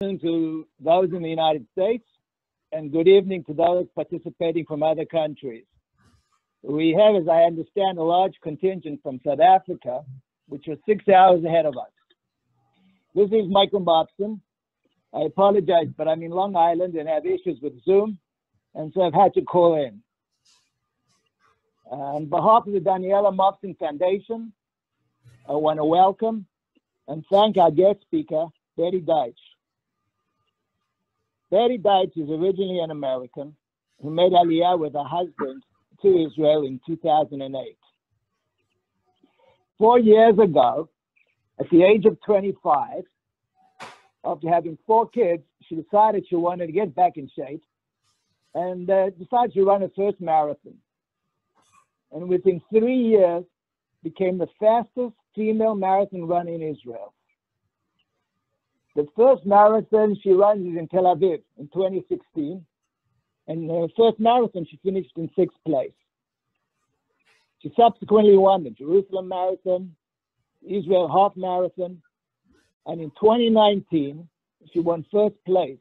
to those in the United States, and good evening to those participating from other countries. We have, as I understand, a large contingent from South Africa, which are 6 hours ahead of us. This is Michael Moffson. I apologize, but I'm in Long Island and have issues with Zoom, and so I've had to call in. On behalf of the Daniella Moffson Foundation, I want to welcome and thank our guest speaker, Beatie Deutsch. Beatie Deutsch is originally an American who made Aliyah with her husband to Israel in 2008. 4 years ago, at the age of 25, after having 4 kids, she decided she wanted to get back in shape and decided to run her first marathon. And within 3 years, became the fastest female marathon runner in Israel. The first marathon she runs is in Tel Aviv in 2016. And her first marathon, she finished in 6th place. She subsequently won the Jerusalem Marathon, Israel Half Marathon, and in 2019, she won 1st place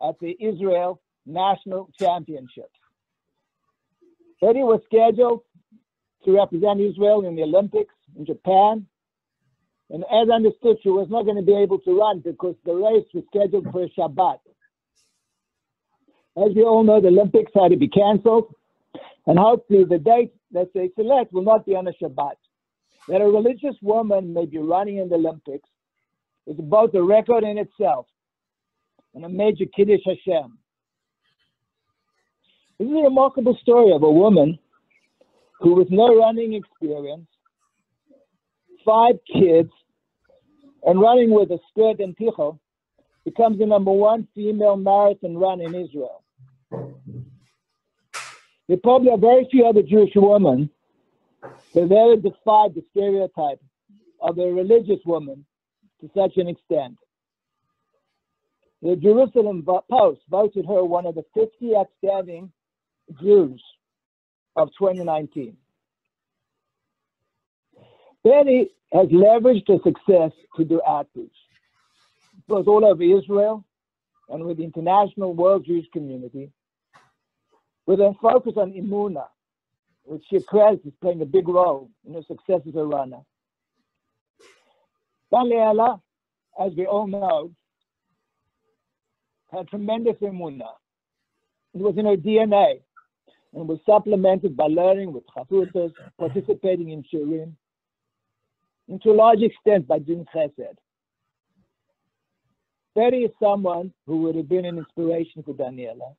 at the Israel National Championships. Beatie was scheduled to represent Israel in the Olympics in Japan. And as understood, she was not going to be able to run because the race was scheduled for a Shabbat. As we all know, the Olympics had to be canceled. And hopefully the date that they select will not be on a Shabbat. That a religious woman may be running in the Olympics is both a record in itself and a major Kiddush Hashem. This is a remarkable story of a woman who, with no running experience, 5 kids, and running with a skirt and tichel, becomes the #1 female marathon runner in Israel. There probably are very few other Jewish women that have ever defied the stereotype of a religious woman to such an extent. The Jerusalem Post voted her one of the 50 outstanding Jews of 2019. Beatie has leveraged her success to do outreach, both all over Israel and with the international world Jewish community, with a focus on Emunah, which she accredits as playing a big role in her success as a runner. Daniella, as we all know, had tremendous Emunah. It was in her DNA and was supplemented by learning with Chavutos, participating in Shirim, and to a large extent by doing Chesed. Beatie is someone who would have been an inspiration for Daniella,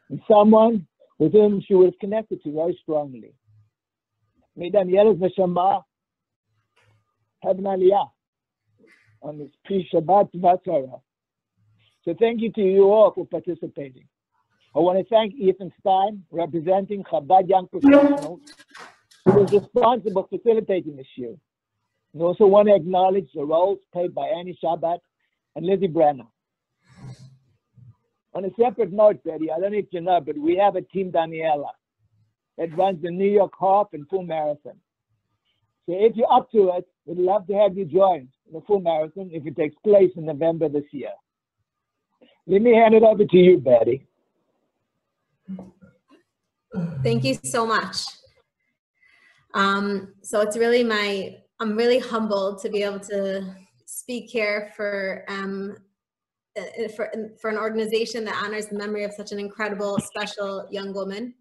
and someone with whom she would have connected to very strongly. May Daniella's neshama have an aliyah on this pre-Shabbat Torah. So thank you to you all for participating. I want to thank Ethan Stein, representing Chabad Young Professionals, who was responsible for facilitating this year. I also want to acknowledge the roles played by Annie Shabbat and Lizzie Brenner. On a separate note, Beatie, I don't know if you know, but we have a Team Daniella that runs the New York Half and Full Marathon. So if you're up to it, we'd love to have you join the Full Marathon if it takes place in November this year. Let me hand it over to you, Beatie. Thank you so much. So it's really I'm really humbled to be able to speak here for an organization that honors the memory of such an incredible, special young woman.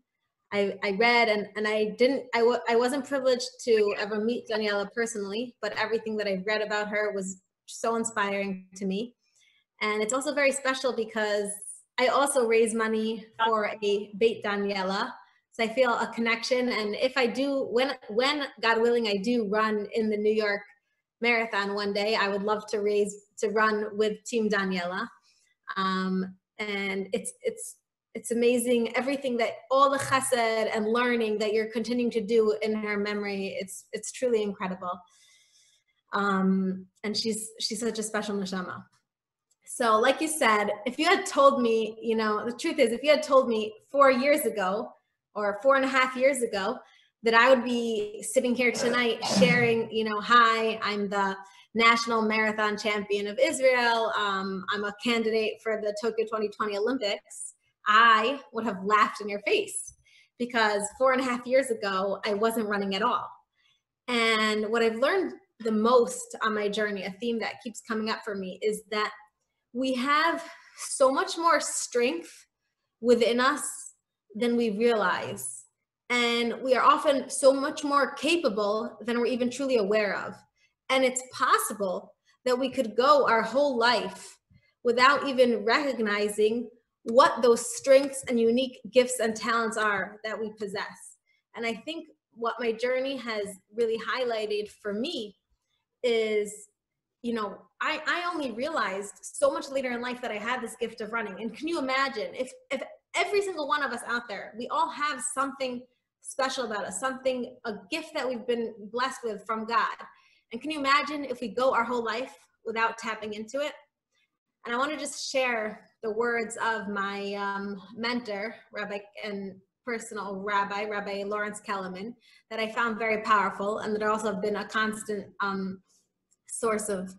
I read and I wasn't privileged to ever meet Daniella personally, but everything that I read about her was so inspiring to me. And it's also very special because I also raise money for a Beit Daniella. So I feel a connection. And if I do, when God willing, I do run in the New York Marathon one day, I would love to run with Team Daniella. And it's amazing everything that all the chesed and learning that you're continuing to do in her memory. It's truly incredible. And she's such a special neshama. So like you said, if you had told me, the truth is, if you had told me 4 years ago or 4.5 years ago that I would be sitting here tonight sharing, you know, hi, I'm the national marathon champion of Israel. I'm a candidate for the Tokyo 2020 Olympics. I would have laughed in your face because 4.5 years ago, I wasn't running at all. And what I've learned the most on my journey, a theme that keeps coming up for me, is that we have so much more strength within us than we realize. And we are often so much more capable than we're even truly aware of. And it's possible that we could go our whole life without even recognizing what those strengths and unique gifts and talents are that we possess. And I think what my journey has really highlighted for me is, you know, I only realized so much later in life that I had this gift of running. And can you imagine if every single one of us out there, we all have something special about us, a gift that we've been blessed with from God. And can you imagine if we go our whole life without tapping into it? And I want to just share the words of my mentor, Rabbi and personal Rabbi Lawrence Kellerman, that I found very powerful and that also have been a constant source of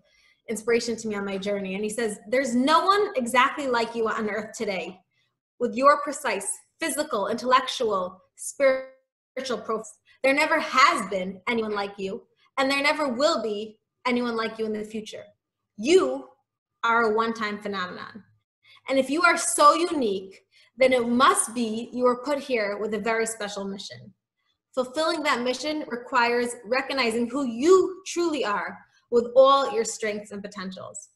inspiration to me on my journey. And he says, there's no one exactly like you on earth today with your precise physical, intellectual, spiritual profiles. There never has been anyone like you, and there never will be anyone like you in the future. You are a one-time phenomenon. And if you are so unique, then it must be you were put here with a very special mission. Fulfilling that mission requires recognizing who you truly are with all your strengths and potentials.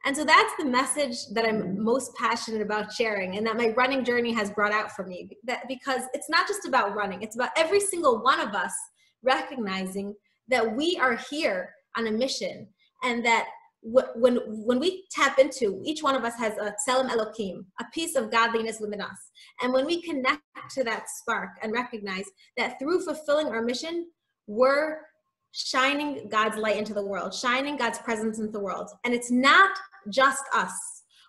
And so that's the message that I'm most passionate about sharing, and that my running journey has brought out for me. Because it's not just about running, it's about every single one of us recognizing that we are here on a mission, and that when we tap into, each one of us has a Tselem Elohim, a piece of godliness within us. And when we connect to that spark and recognize that through fulfilling our mission, we're shining God's light into the world, shining God's presence into the world. And it's not just us.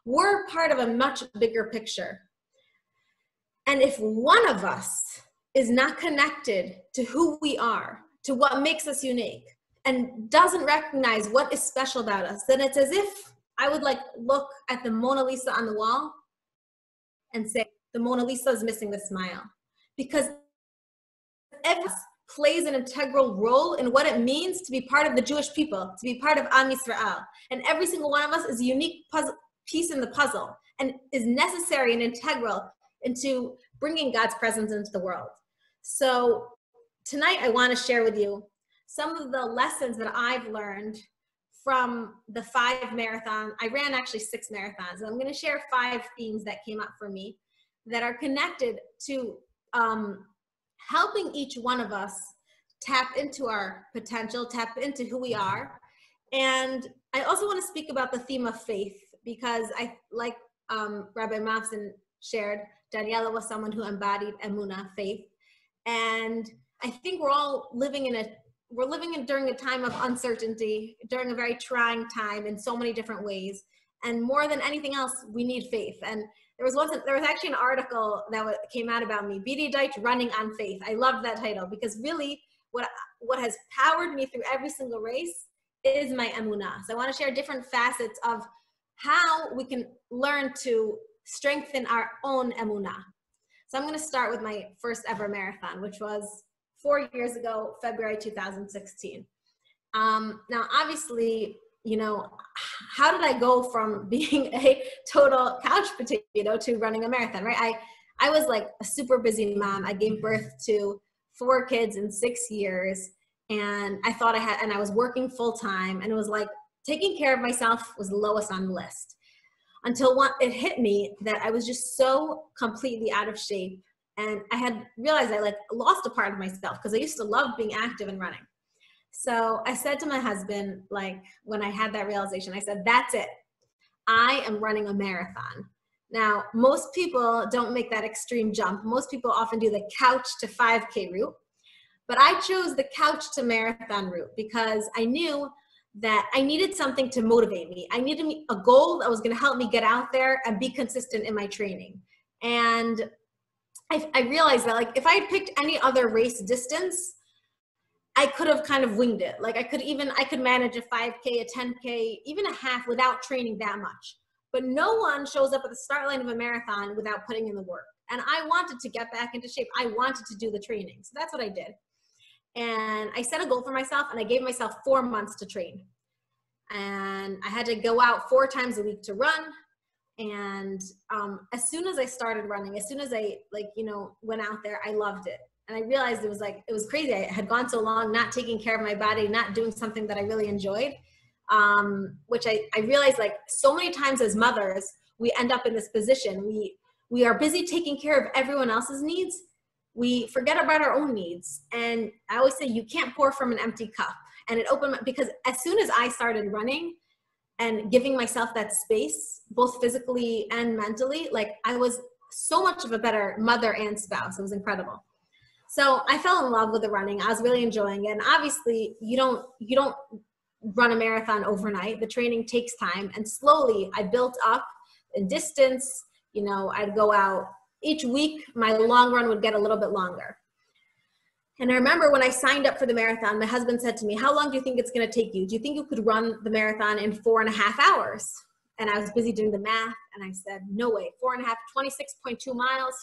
We're part of a much bigger picture. And if one of us is not connected to who we are, to what makes us unique, and doesn't recognize what is special about us, then it's as if I would like look at the Mona Lisa on the wall and say, the Mona Lisa is missing the smile. Because everyone plays an integral role in what it means to be part of the Jewish people, to be part of Am Yisrael. And every single one of us is a unique piece in the puzzle and is necessary and integral into bringing God's presence into the world. So tonight I want to share with you some of the lessons that I've learned from the 5 marathons. I ran actually 6 marathons. And I'm going to share 5 themes that came up for me that are connected to helping each one of us tap into our potential, tap into who we are. And I also want to speak about the theme of faith, because like Rabbi Moffson shared, Daniella was someone who embodied emunah, faith. And I think we're all living during a time of uncertainty, during a very trying time in so many different ways. And more than anything else, we need faith. And there was actually an article that came out about me, Beatie Deutsch, Running on Faith. I loved that title, because really what has powered me through every single race is my emunah. So I want to share different facets of how we can learn to strengthen our own emunah. So I'm going to start with my first ever marathon, which was 4 years ago, February 2016. Now, obviously, you know, how did I go from being a total couch potato to running a marathon, right? I was like a super busy mom. I gave birth to 4 kids in 6 years, and I was working full time, and it was like taking care of myself was the lowest on the list, until it hit me that I was just so completely out of shape. And I had realized I like lost a part of myself, because I used to love being active and running. So I said to my husband, like when I had that realization, I said, that's it. I am running a marathon. Now, most people don't make that extreme jump. Most people often do the couch to 5K route, but I chose the couch to marathon route because I knew that I needed something to motivate me. I needed a goal that was going to help me get out there and be consistent in my training. And I realized that like if I had picked any other race distance, I could have kind of winged it. Like I could manage a 5K, a 10K, even a half without training that much. But no one shows up at the start line of a marathon without putting in the work. And I wanted to get back into shape. I wanted to do the training. So that's what I did. And I set a goal for myself and I gave myself 4 months to train. And I had to go out 4 times a week to run. And as soon as I started running, as soon as I went out there, I loved it. And I realized it was crazy. I had gone so long not taking care of my body, not doing something that I really enjoyed, which I realized like so many times as mothers, we end up in this position. We are busy taking care of everyone else's needs. We forget about our own needs. And I always say you can't pour from an empty cup. And it opened because as soon as I started running and giving myself that space, both physically and mentally, like I was so much of a better mother and spouse. It was incredible. So I fell in love with the running. I was really enjoying it. And obviously you don't run a marathon overnight. The training takes time. And slowly I built up in distance. I'd go out each week. My long run would get a little bit longer. And I remember when I signed up for the marathon, my husband said to me, how long do you think it's going to take you? Do you think you could run the marathon in 4.5 hours? And I was busy doing the math. And I said, no way, 26.2 miles.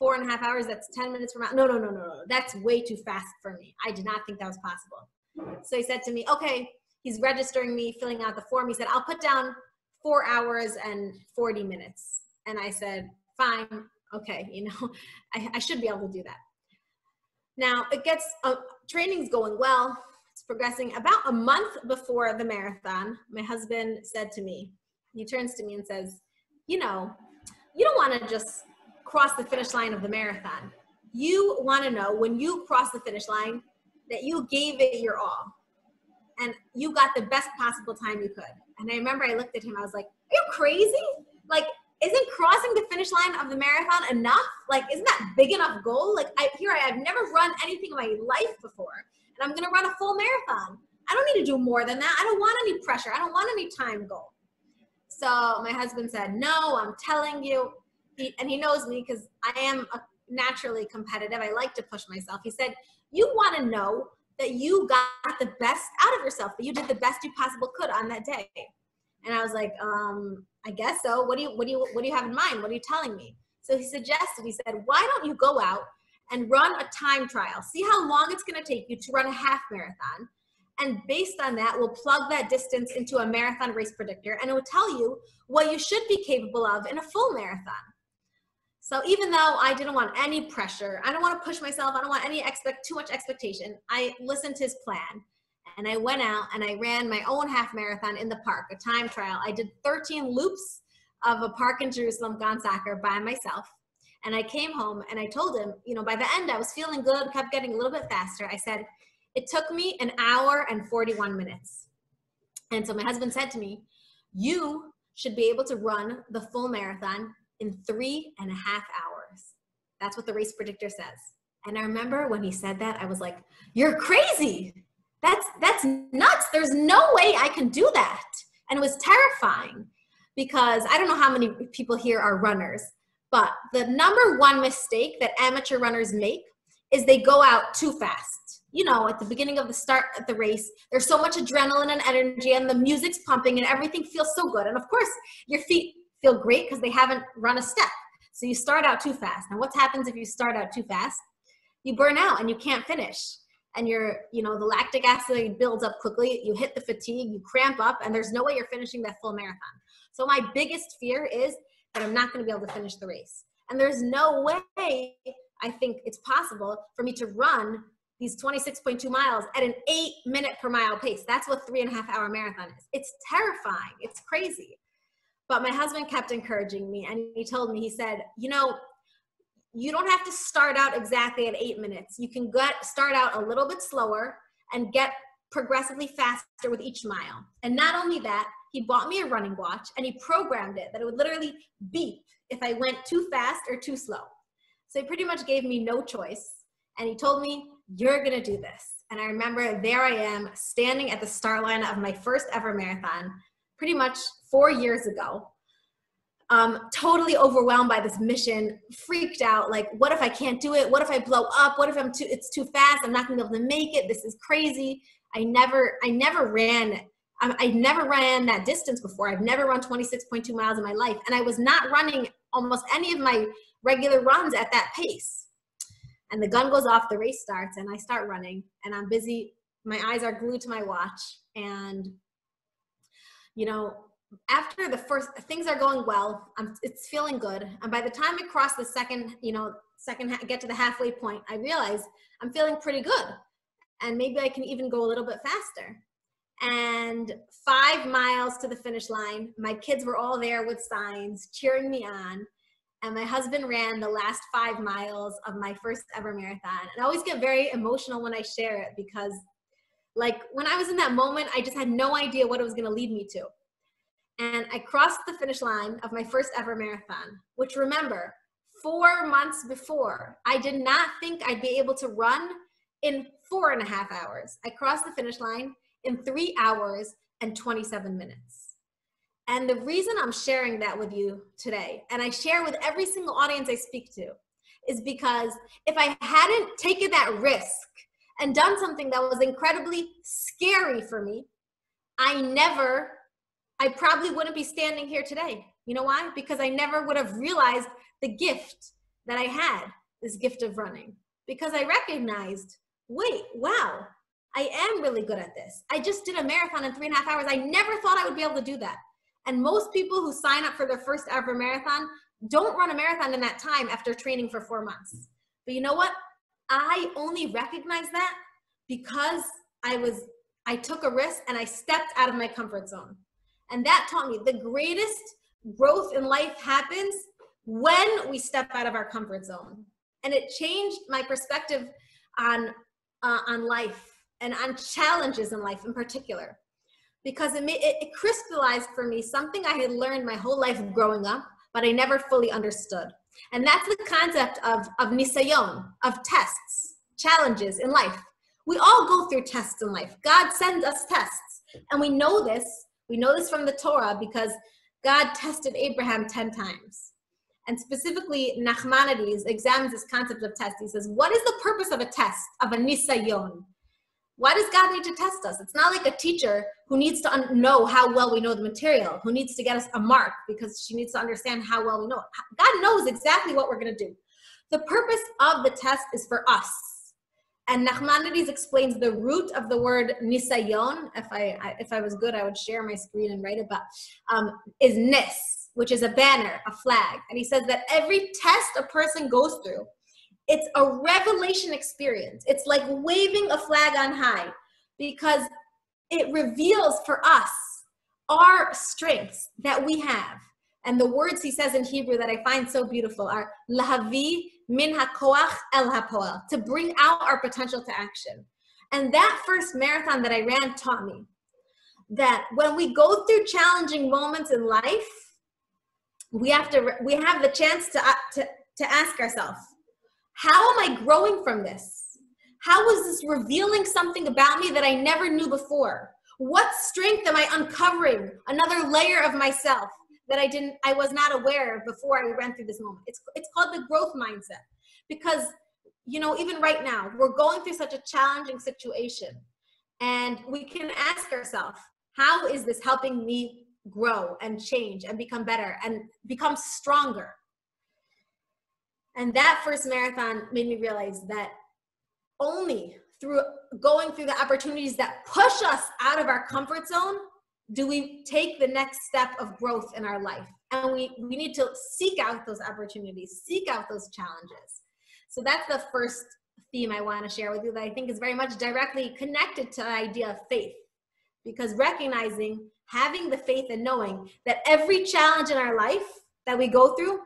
4.5 hours, that's 10 minutes per mile. No. That's way too fast for me. I did not think that was possible. So he said to me, okay, he's registering me, filling out the form. He said, I'll put down 4 hours and 40 minutes. And I said, fine, okay, I should be able to do that. Now training's going well. It's progressing. About a month before the marathon, my husband said to me, he turns to me and says, you don't want to just cross the finish line of the marathon. You want to know when you cross the finish line that you gave it your all and you got the best possible time you could. And I remember I looked at him, I was like, are you crazy? Like, isn't crossing the finish line of the marathon enough? Like, isn't that big enough goal? Like I've never run anything in my life before and I'm going to run a full marathon. I don't need to do more than that. I don't want any pressure. I don't want any time goal. So my husband said, no, I'm telling you, and he knows me because I am naturally competitive. I like to push myself. He said, you want to know that you got the best out of yourself, that you did the best you possible could on that day. And I was like, I guess so. What do you have in mind? What are you telling me? So he said, why don't you go out and run a time trial? See how long it's going to take you to run a half marathon. And based on that, we'll plug that distance into a marathon race predictor and it will tell you what you should be capable of in a full marathon. So even though I didn't want any pressure, I don't want to push myself, I don't want too much expectation, I listened to his plan. And I went out and I ran my own half marathon in the park, a time trial. I did 13 loops of a park in Jerusalem gone soccer by myself. And I came home and I told him, by the end I was feeling good, kept getting a little bit faster. I said, it took me 1 hour and 41 minutes. And so my husband said to me, you should be able to run the full marathon in 3.5 hours. That's what the race predictor says. And I remember when he said that, I was like, you're crazy. That's nuts. There's no way I can do that. And it was terrifying because I don't know how many people here are runners, but the number one mistake that amateur runners make is they go out too fast. At the beginning of the race, there's so much adrenaline and energy and the music's pumping and everything feels so good. And of course, your feet feel great because they haven't run a step. So you start out too fast. Now what happens if you start out too fast? You burn out and you can't finish. And the lactic acid builds up quickly. You hit the fatigue, you cramp up, and there's no way you're finishing that full marathon. So my biggest fear is that I'm not going to be able to finish the race. And there's no way I think it's possible for me to run these 26.2 miles at an 8-minute per mile pace. That's what 3.5 hour marathon is. It's terrifying. It's crazy. But my husband kept encouraging me and he told me, he said, you don't have to start out exactly at 8 minutes. You can start out a little bit slower and get progressively faster with each mile. And not only that, he bought me a running watch and he programmed it that it would literally beep if I went too fast or too slow. So he pretty much gave me no choice. And he told me, you're going to do this. And I remember there I am standing at the start line of my first ever marathon, pretty much 4 years ago. totally overwhelmed by this mission, freaked out. Like, what if I can't do it? What if I blow up? What if it's too fast? I'm not gonna be able to make it. This is crazy. I never ran that distance before. I've never run 26.2 miles in my life. And I was not running almost any of my regular runs at that pace. And the gun goes off, the race starts, and I start running, and I'm busy. My eyes are glued to my watch. And, you know, after the first, things are going well. It's feeling good. And by the time I cross the get to the halfway point, I realize I'm feeling pretty good. And maybe I can even go a little bit faster. And 5 miles to the finish line, my kids were all there with signs cheering me on. And my husband ran the last 5 miles of my first ever marathon. And I always get very emotional when I share it, because like when I was in that moment, I just had no idea what it was gonna lead me to. And I crossed the finish line of my first ever marathon, which, remember, 4 months before, I did not think I'd be able to run in 4.5 hours. I crossed the finish line in 3 hours and 27 minutes. And the reason I'm sharing that with you today, and I share with every single audience I speak to, is because if I hadn't taken that risk and done something that was incredibly scary for me, I probably wouldn't be standing here today. You know why? Because I never would have realized the gift that I had, this gift of running. Because I recognized, wait, wow, I am really good at this. I just did a marathon in 3.5 hours. I never thought I would be able to do that. And most people who sign up for their first ever marathon don't run a marathon in that time after training for 4 months. But you know what? I only recognized that because I took a risk and I stepped out of my comfort zone. And that taught me the greatest growth in life happens when we step out of our comfort zone. And it changed my perspective on life and on challenges in life in particular. Because it crystallized for me something I had learned my whole life growing up, but I never fully understood. And that's the concept of nisayon, of tests, challenges in life. We all go through tests in life. God sends us tests. And we know this. We know this from the Torah because God tested Abraham 10 times. And specifically, Nachmanides examines this concept of test. He says, what is the purpose of a test, of a nisayon? Why does God need to test us? It's not like a teacher who needs to know how well we know the material, who needs to get us a mark because she needs to understand how well we know it. God knows exactly what we're going to do. The purpose of the test is for us. And Nachmanides explains the root of the word nisayon. If I was good, I would share my screen and write it, but is nis, which is a banner, a flag. And he says that every test a person goes through, it's a revelation experience. It's like waving a flag on high because it reveals for us our strengths that we have. And the words he says in Hebrew that I find so beautiful are lahavi min hakoach el hapoel, to bring out our potential to action. And that first marathon that I ran taught me that when we go through challenging moments in life, we have the chance to ask ourselves, how am I growing from this? How is this revealing something about me that I never knew before? What strength am I uncovering? Another layer of myself that I was not aware of before I ran through this moment. It's called the growth mindset, because, you know, even right now, we're going through such a challenging situation, and we can ask ourselves, how is this helping me grow and change and become better and become stronger? And that first marathon made me realize that only through going through the opportunities that push us out of our comfort zone do we take the next step of growth in our life. And we need to seek out those opportunities, seek out those challenges. So that's the first theme I want to share with you that I think is very much directly connected to the idea of faith. Because recognizing, having the faith and knowing that every challenge in our life that we go through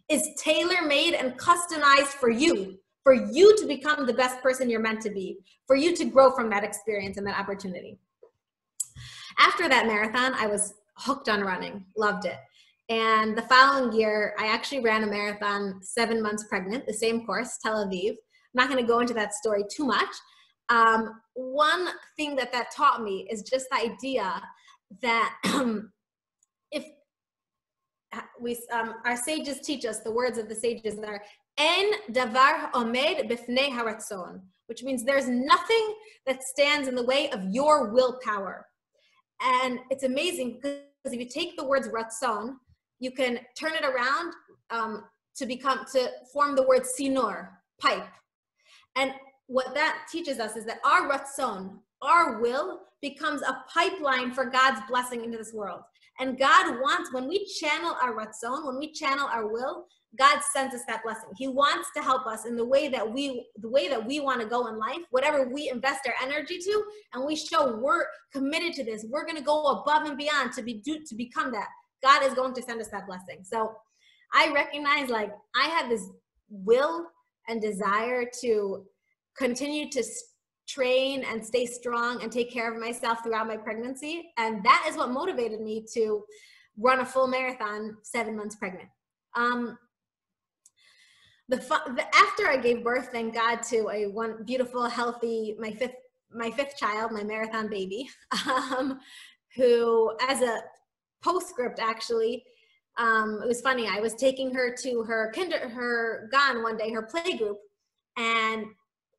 is tailor-made and customized for you to become the best person you're meant to be, for you to grow from that experience and that opportunity. After that marathon, I was hooked on running, loved it. And the following year, I actually ran a marathon 7 months pregnant, the same course, Tel Aviv. I'm not going to go into that story too much. One thing that taught me is just the idea that our sages teach us, the words of the sages are, En davar omed bifnei haratzon, which means there's nothing that stands in the way of your willpower. And it's amazing because if you take the words ratzon, you can turn it around to form the word sinor, pipe. And what that teaches us is that our ratzon, our will, becomes a pipeline for God's blessing into this world. And God wants, when we channel our ratzon, when we channel our will, God sends us that blessing. He wants to help us in the way that we want to go in life, whatever we invest our energy to, and we show we're committed to this. We're going to go above and beyond to become that. God is going to send us that blessing. So I recognize, like, I had this will and desire to continue to train and stay strong and take care of myself throughout my pregnancy. And that is what motivated me to run a full marathon 7 months pregnant. After I gave birth, thank God, to one beautiful, healthy, my fifth child, my marathon baby, who, as a postscript, actually, it was funny. I was taking her to her GAN one day, her play group, and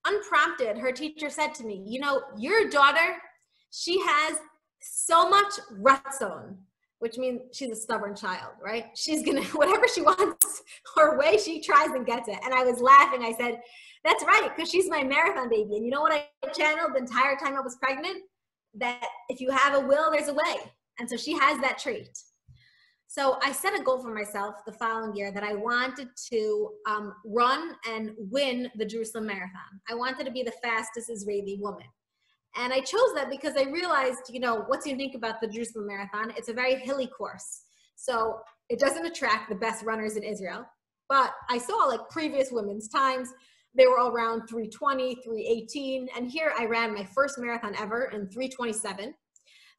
unprompted, her teacher said to me, you know, your daughter, she has so much ratzon, which means she's a stubborn child, right? She's gonna, whatever she wants her way, she tries and gets it. And I was laughing. I said, that's right, because she's my marathon baby. And you know what I channeled the entire time I was pregnant? That if you have a will, there's a way. And so she has that trait. So I set a goal for myself the following year that I wanted to run and win the Jerusalem Marathon. I wanted to be the fastest Israeli woman. And I chose that because I realized, you know, what's unique about the Jerusalem Marathon? It's a very hilly course. So it doesn't attract the best runners in Israel. But I saw, like, previous women's times. They were all around 3:20, 3:18. And here I ran my first marathon ever in 3:27.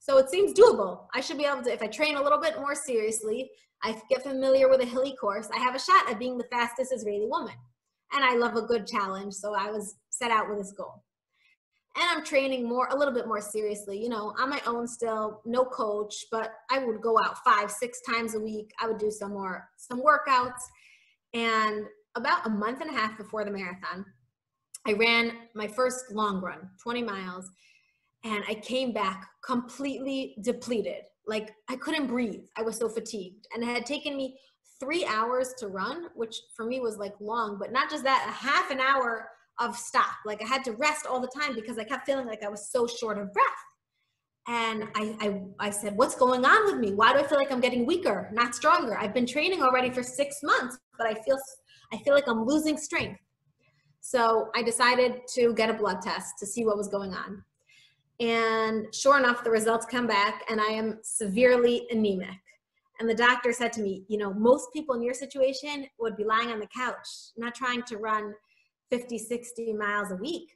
So it seems doable. I should be able to, if I train a little bit more seriously, I get familiar with a hilly course, I have a shot at being the fastest Israeli woman. And I love a good challenge, so I was set out with this goal. And I'm training a little bit more seriously, you know, on my own still, no coach, but I would go out 5-6 times a week. I would do some workouts. And about a month and a half before the marathon, I ran my first long run, 20 miles. And I came back completely depleted. Like, I couldn't breathe. I was so fatigued. And it had taken me 3 hours to run, which for me was like long, but not just that, a half an hour of stop. Like, I had to rest all the time because I kept feeling like I was so short of breath. And I said, what's going on with me? Why do I feel like I'm getting weaker, not stronger? I've been training already for 6 months, but I feel like I'm losing strength. So I decided to get a blood test to see what was going on. And sure enough, the results come back and I am severely anemic. And the doctor said to me, you know, most people in your situation would be lying on the couch, not trying to run 50, 60 miles a week.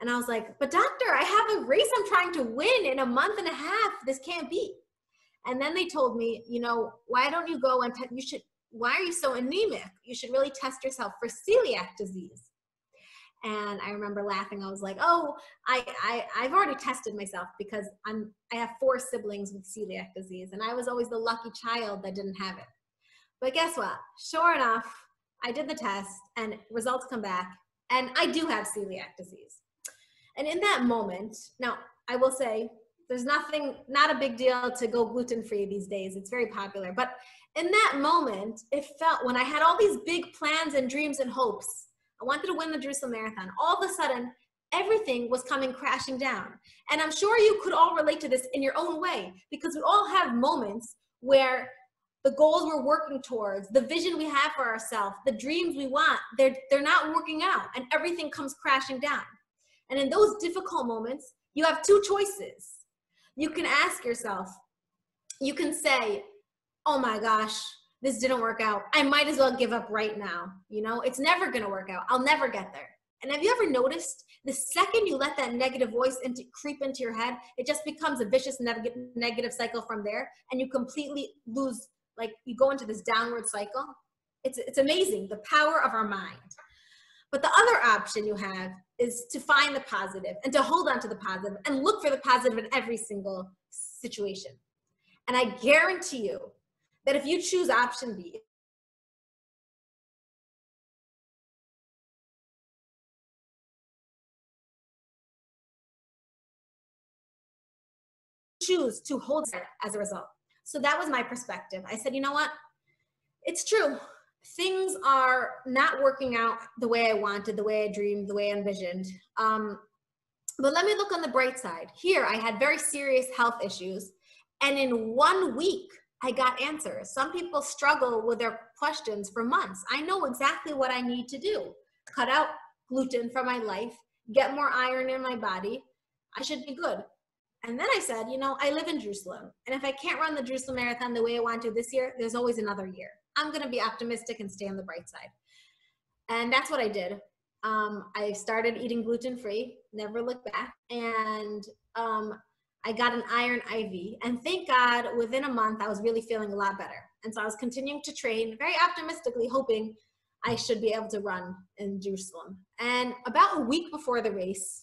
And I was like, but doctor, I have a race I'm trying to win in a month and a half. This can't be. And then they told me, you know, why don't you go and why are you so anemic? You should really test yourself for celiac disease. And I remember laughing. I was like, oh, I've already tested myself because I have 4 siblings with celiac disease. And I was always the lucky child that didn't have it. But guess what? Sure enough, I did the test and results come back and I do have celiac disease. And in that moment, now I will say there's not a big deal to go gluten-free these days. It's very popular. But in that moment, it felt, when I had all these big plans and dreams and hopes, I wanted to win the Jerusalem Marathon. All of a sudden, everything was coming crashing down. And I'm sure you could all relate to this in your own way, because we all have moments where the goals we're working towards, the vision we have for ourselves, the dreams we want, they're not working out and everything comes crashing down. And in those difficult moments, you have 2 choices. You can ask yourself, you can say, oh my gosh, this didn't work out. I might as well give up right now. You know, it's never going to work out. I'll never get there. And have you ever noticed the second you let that negative voice creep into your head, it just becomes a vicious negative cycle from there. And you completely lose, like, you go into this downward cycle. It's amazing, the power of our mind. But the other option you have is to find the positive and to hold on to the positive and look for the positive in every single situation. And I guarantee you that if you choose option B, choose to hold as a result. So that was my perspective. I said, you know what? It's true. Things are not working out the way I wanted, the way I dreamed, the way I envisioned. But let me look on the bright side. Here, I had very serious health issues. And in 1 week, I got answers. Some people struggle with their questions for months. I know exactly what I need to do. Cut out gluten from my life, get more iron in my body. I should be good. And then I said, you know, I live in Jerusalem. And if I can't run the Jerusalem Marathon the way I want to this year, there's always another year. I'm going to be optimistic and stay on the bright side. And that's what I did. I started eating gluten-free, never looked back. And I got an iron IV. And thank God, within a month, I was really feeling a lot better. And so I was continuing to train, very optimistically, hoping I should be able to run in Jerusalem. And about a week before the race,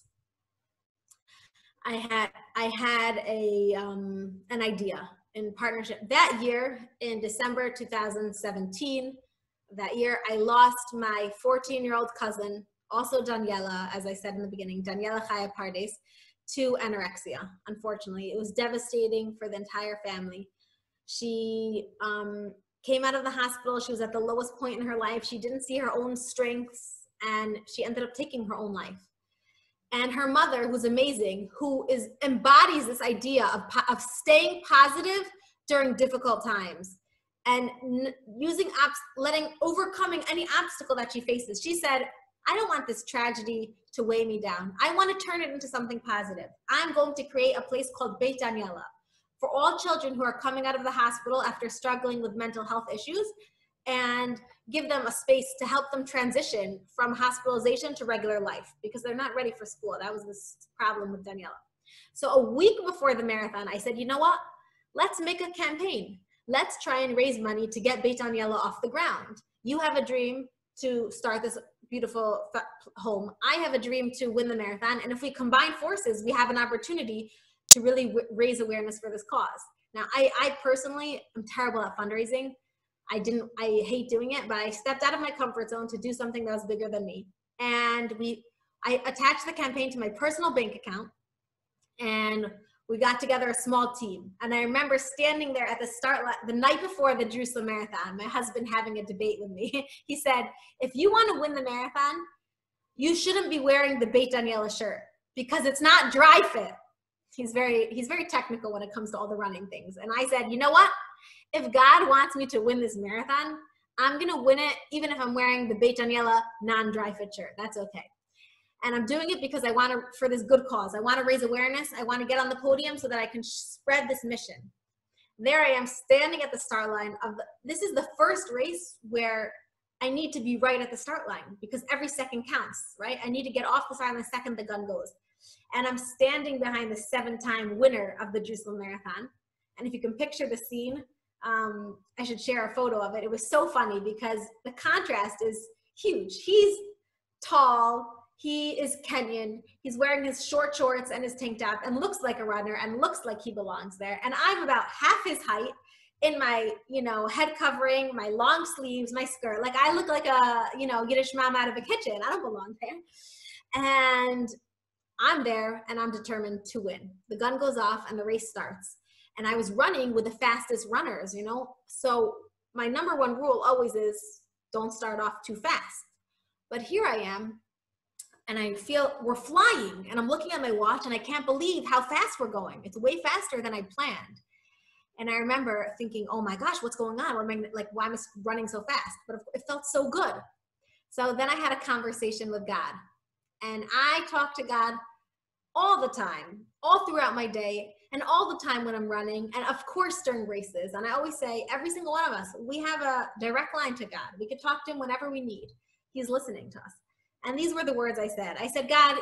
I had an idea in partnership. That year, in December 2017, that year, I lost my 14-year-old cousin, also Daniella, as I said in the beginning, Daniella Pardes, to anorexia. Unfortunately, it was devastating for the entire family. She came out of the hospital. She was at the lowest point in her life. She didn't see her own strengths, and she ended up taking her own life. And her mother, who's amazing, who embodies this idea of staying positive during difficult times and overcoming any obstacle that she faces. She said, I don't want this tragedy to weigh me down. I want to turn it into something positive. I'm going to create a place called Beit Daniella for all children who are coming out of the hospital after struggling with mental health issues, and give them a space to help them transition from hospitalization to regular life, because they're not ready for school. That was this problem with Daniella. So a week before the marathon, I said, you know what? Let's make a campaign. Let's try and raise money to get Beit Daniella off the ground. You have a dream to start this beautiful home. I have a dream to win the marathon. And if we combine forces, we have an opportunity to really raise awareness for this cause. Now, I personally am terrible at fundraising. I hate doing it, but I stepped out of my comfort zone to do something that was bigger than me. And I attached the campaign to my personal bank account, and we got together a small team. And I remember standing there at the start line the night before the Jerusalem Marathon, my husband having a debate with me. He said, if you want to win the marathon, you shouldn't be wearing the Beit Daniella shirt because it's not dry fit. He's very technical when it comes to all the running things. And I said, you know what? If God wants me to win this marathon, I'm going to win it even if I'm wearing the Beit Daniella non-dry fit shirt. That's okay. And I'm doing it because I want to, for this good cause. I want to raise awareness. I want to get on the podium so that I can spread this mission. There I am standing at the start line this is the first race where I need to be right at the start line because every second counts, right? I need to get off the start line the second the gun goes. And I'm standing behind the 7-time winner of the Jerusalem Marathon. And if you can picture the scene, I should share a photo of it. It was so funny because the contrast is huge. He's tall. He is Kenyan. He's wearing his short shorts and his tank top and looks like a runner and looks like he belongs there. And I'm about half his height in my, head covering, my long sleeves, my skirt. Like I look like a, Yiddish mom out of a kitchen. I don't belong there. And I'm there and I'm determined to win. The gun goes off and the race starts. And I was running with the fastest runners, So my number one rule always is don't start off too fast. But here I am, and I feel we're flying, and I'm looking at my watch, and I can't believe how fast we're going. It's way faster than I planned. And I remember thinking, oh my gosh, what's going on? Why am I running so fast? But it felt so good. So then I had a conversation with God, and I talked to God all the time, all throughout my day, and all the time when I'm running, and of course during races. And I always say, every single one of us, we have a direct line to God. We can talk to him whenever we need. He's listening to us. And these were the words I said. I said, God,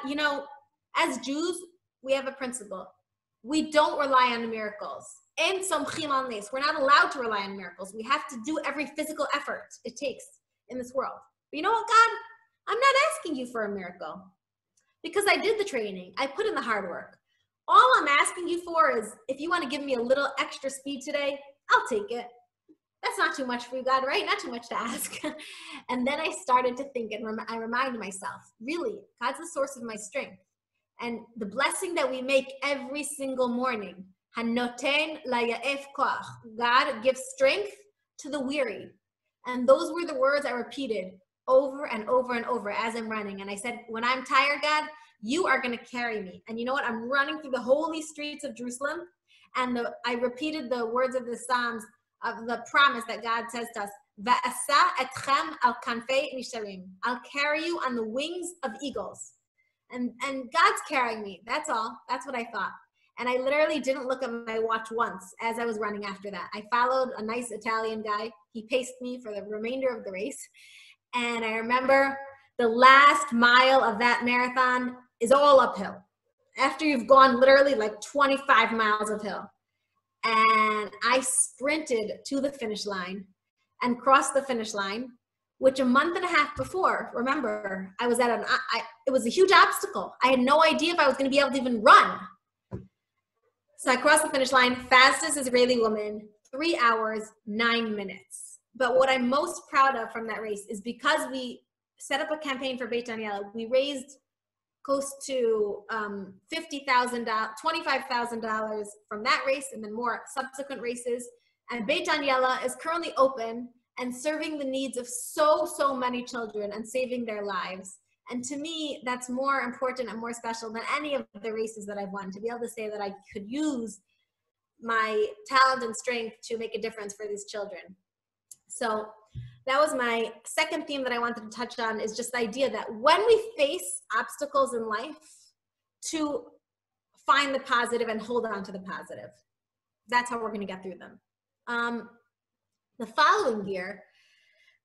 as Jews, we have a principle. We don't rely on miracles. We're not allowed to rely on miracles. We have to do every physical effort it takes in this world. But you know what, God? I'm not asking you for a miracle because I did the training. I put in the hard work. All I'm asking you for is if you want to give me a little extra speed today, I'll take it. that's not too much for you, God, right? Not too much to ask. And then I started to think, and I reminded myself, really, God's the source of my strength. And the blessing that we make every single morning, Hanoten laya'ef koach, God gives strength to the weary. And those were the words I repeated over and over and over as I'm running. And I said, when I'm tired, God, you are going to carry me. And you know what? I'm running through the holy streets of Jerusalem. And I repeated the words of the Psalms, of the promise that God says to us, Va'asa etchem al kanfei nisharim. I'll carry you on the wings of eagles. And God's carrying me. That's all. That's what I thought. And I literally didn't look at my watch once as I was running after that. I followed a nice Italian guy. He paced me for the remainder of the race. And I remember the last mile of that marathon is all uphill. After you've gone literally like 25 miles of hill. And I sprinted to the finish line and crossed the finish line, which a month and a half before, remember, I was at it was a huge obstacle. I had no idea if I was going to be able to even run. So I crossed the finish line, fastest Israeli woman, 3 hours, 9 minutes. But what I'm most proud of from that race is because we set up a campaign for Beit Daniella, we raised close to $50,000, $25,000 from that race and then more subsequent races. And Beit Daniella is currently open and serving the needs of so many children and saving their lives. And to me, that's more important and more special than any of the races that I've won, to be able to say that I could use my talent and strength to make a difference for these children. So that was my second theme that I wanted to touch on, is just the idea that when we face obstacles in life, to find the positive and hold on to the positive. That's how we're going to get through them. The following year,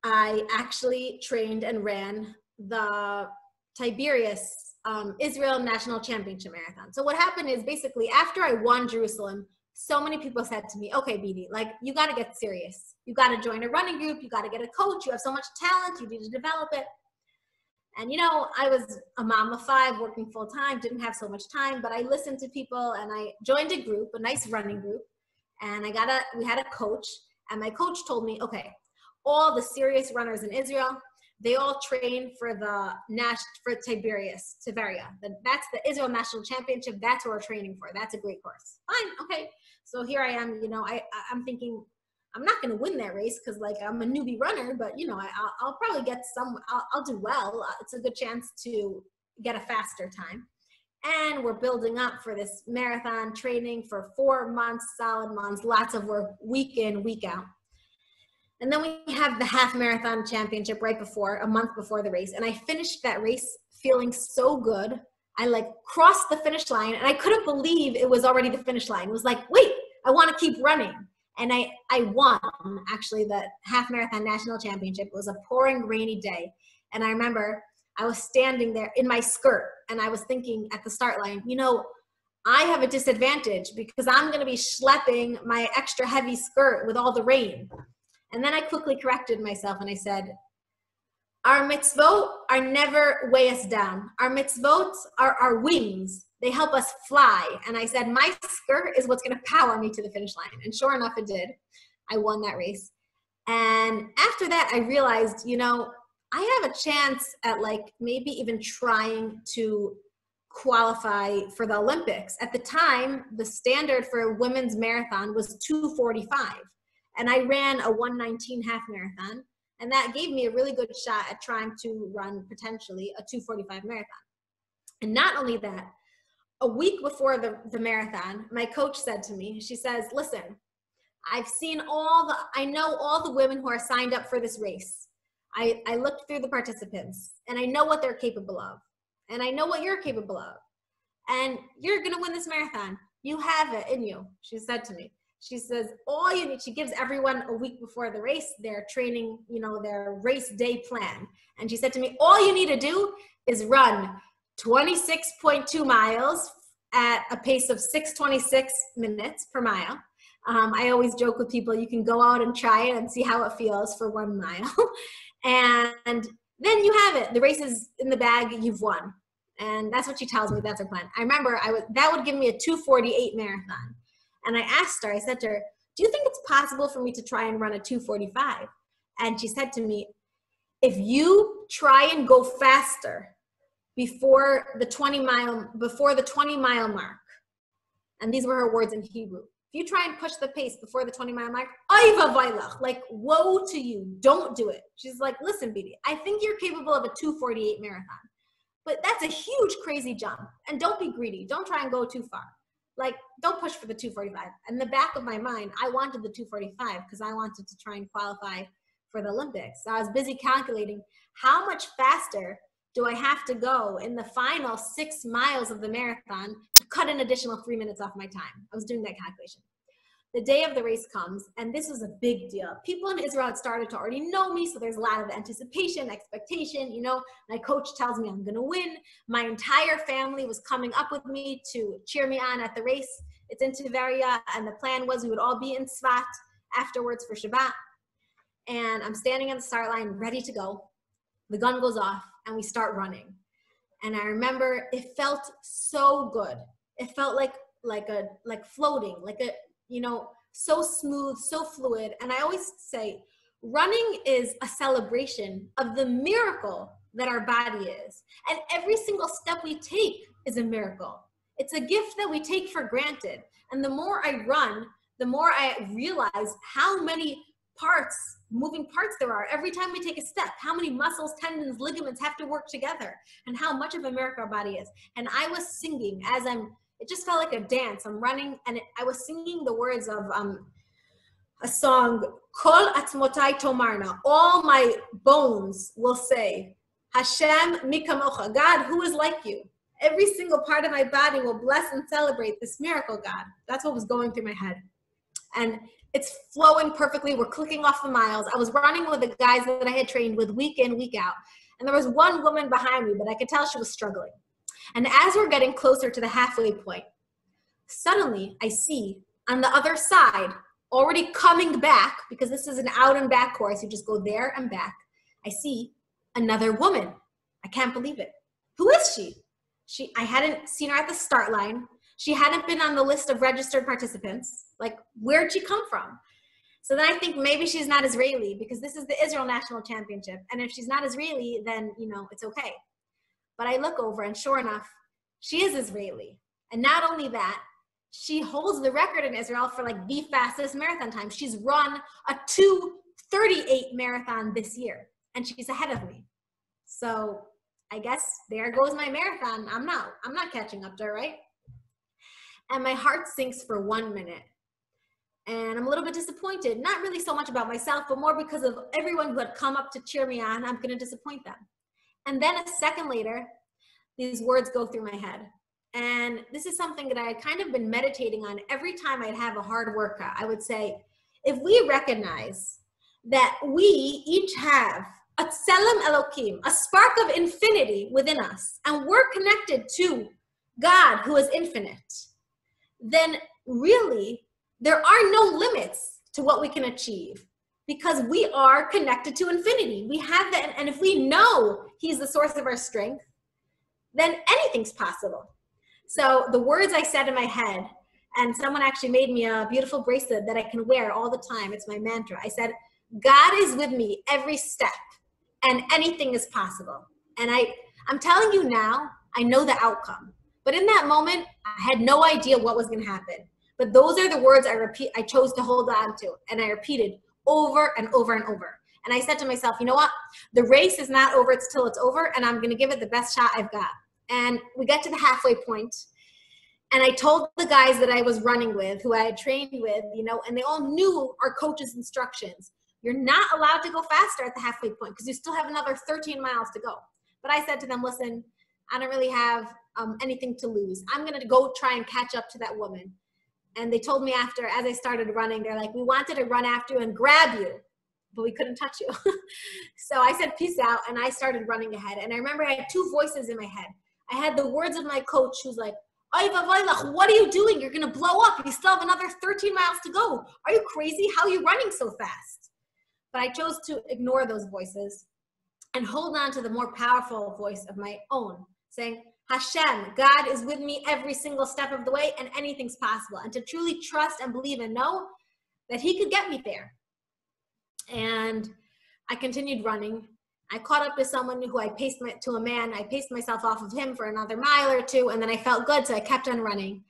I actually trained and ran the Tiberius Israel National Championship Marathon. So what happened is, basically, after I won Jerusalem, so many people said to me, okay, Beatie, like, you got to get serious. You got to join a running group. You got to get a coach. You have so much talent. You need to develop it. And, you know, I was a mom of 5 working full time, didn't have so much time, but I listened to people and I joined a group, a nice running group. And we had a coach, and my coach told me, okay, all the serious runners in Israel, they all train for Tiberius. That's the Israel National Championship. That's what we're training for. That's a great course. Fine, okay. So here I am, you know, I'm thinking, I'm not going to win that race because, like, I'm a newbie runner, but, you know, I'll probably get I'll do well. It's a good chance to get a faster time. And we're building up for this marathon, training for 4 months, solid months, lots of work, week in, week out. And then we have the half marathon championship a month before the race. And I finished that race feeling so good. I like crossed the finish line and I couldn't believe it was already the finish line. It was like, wait, I want to keep running. And I won actually the half marathon national championship. It was a pouring rainy day. And I remember I was standing there in my skirt and I was thinking at the start line, you know, I have a disadvantage because I'm going to be schlepping my extra heavy skirt with all the rain. And then I quickly corrected myself and I said, our mitzvot are never weigh us down. Our mitzvot are our wings. They help us fly. And I said, my skirt is what's going to power me to the finish line. And sure enough, it did. I won that race. And after that, I realized, you know, I have a chance at like maybe even trying to qualify for the Olympics. At the time, the standard for a women's marathon was 2:45. And I ran a 1:19 half marathon. And that gave me a really good shot at trying to run potentially a 2:45 marathon. And not only that, a week before the marathon, my coach said to me, she says, listen, I know all the women who are signed up for this race. I looked through the participants and I know what they're capable of. And I know what you're capable of. And you're going to win this marathon. You have it in you, she said to me. She says, all you need, she gives everyone a week before the race, their training, you know, their race day plan. And she said to me, all you need to do is run 26.2 miles at a pace of 6:26 minutes per mile. I always joke with people, you can go out and try it and see how it feels for 1 mile. And then you have it. The race is in the bag, you've won. And that's what she tells me, that's her plan. I remember that would give me a 2:48 marathon. And I asked her, I said to her, do you think it's possible for me to try and run a 2:45? And she said to me, if you try and go faster before the 20 mile mark, and these were her words in Hebrew, if you try and push the pace before the 20-mile mark, oy vavoilach, like woe to you, don't do it. She's like, listen, Beatie, I think you're capable of a 2:48 marathon, but that's a huge, crazy jump. And don't be greedy. Don't try and go too far. Like, don't push for the 2:45. In the back of my mind, I wanted the 2:45 because I wanted to try and qualify for the Olympics. So I was busy calculating how much faster do I have to go in the final 6 miles of the marathon to cut an additional 3 minutes off my time. I was doing that calculation. The day of the race comes, and this was a big deal. People in Israel had started to already know me, so there's a lot of anticipation, expectation. You know, my coach tells me I'm going to win. My entire family was coming up with me to cheer me on at the race. It's in Tiberium, and the plan was we would all be in Tzfat afterwards for Shabbat. And I'm standing on the start line, ready to go. The gun goes off, and we start running. And I remember it felt so good. It felt like floating, you know, so smooth, so fluid. And I always say, running is a celebration of the miracle that our body is. And every single step we take is a miracle. It's a gift that we take for granted. And the more I run, the more I realize how many moving parts there are every time we take a step, how many muscles, tendons, ligaments have to work together, and how much of a miracle our body is. And I was singing it just felt like a dance. I'm running, and I was singing the words of a song, Kol Atzmotai Tomarna, all my bones will say, Hashem mikamocha, God, who is like you? Every single part of my body will bless and celebrate this miracle, God. That's what was going through my head. And it's flowing perfectly. We're clicking off the miles. I was running with the guys that I had trained with week in, week out. And there was one woman behind me, but I could tell she was struggling. And as we're getting closer to the halfway point, suddenly I see on the other side, already coming back, because this is an out and back course, you just go there and back, I see another woman. I can't believe it. Who is she? I hadn't seen her at the start line. She hadn't been on the list of registered participants. Like, where'd she come from? So then I think maybe she's not Israeli, because this is the Israel National Championship. And if she's not Israeli, then, you know, it's okay. But I look over, and sure enough, she is Israeli. And not only that, she holds the record in Israel for like the fastest marathon time. She's run a 2:38 marathon this year, and she's ahead of me. So I guess there goes my marathon. I'm not catching up to her, right? And my heart sinks for 1 minute. And I'm a little bit disappointed, not really so much about myself, but more because of everyone who had come up to cheer me on. I'm going to disappoint them. And then a second later, these words go through my head. And this is something that I had kind of been meditating on every time I'd have a hard workout. I would say, if we recognize that we each have a tselem Elokim, a spark of infinity within us, and we're connected to God who is infinite, then really there are no limits to what we can achieve, because we are connected to infinity. We have that, and if we know He's the source of our strength, then anything's possible. So the words I said in my head, and someone actually made me a beautiful bracelet that I can wear all the time. It's my mantra. I said, God is with me every step, and anything is possible. And I'm telling you now, I know the outcome. But in that moment, I had no idea what was going to happen. But those are the words I chose to hold on to, and I repeated over and over and over. And I said to myself, you know what? The race is not over till it's over, and I'm going to give it the best shot I've got. And we get to the halfway point, and I told the guys that I was running with, who I had trained with, you know, and they all knew our coach's instructions. You're not allowed to go faster at the halfway point because you still have another 13 miles to go. But I said to them, listen, I don't really have anything to lose. I'm going to go try and catch up to that woman. And they told me after, as I started running, they're like, we wanted to run after you and grab you, but we couldn't touch you. So I said, peace out. And I started running ahead. And I remember I had two voices in my head. I had the words of my coach, who's like, what are you doing? You're going to blow up. You still have another 13 miles to go. Are you crazy? How are you running so fast? But I chose to ignore those voices and hold on to the more powerful voice of my own, saying, Hashem, God is with me every single step of the way, and anything's possible. And to truly trust and believe and know that he could get me there. And I continued running. I caught up to someone who I paced myself off of him for another mile or two, and then I felt good, so I kept on running.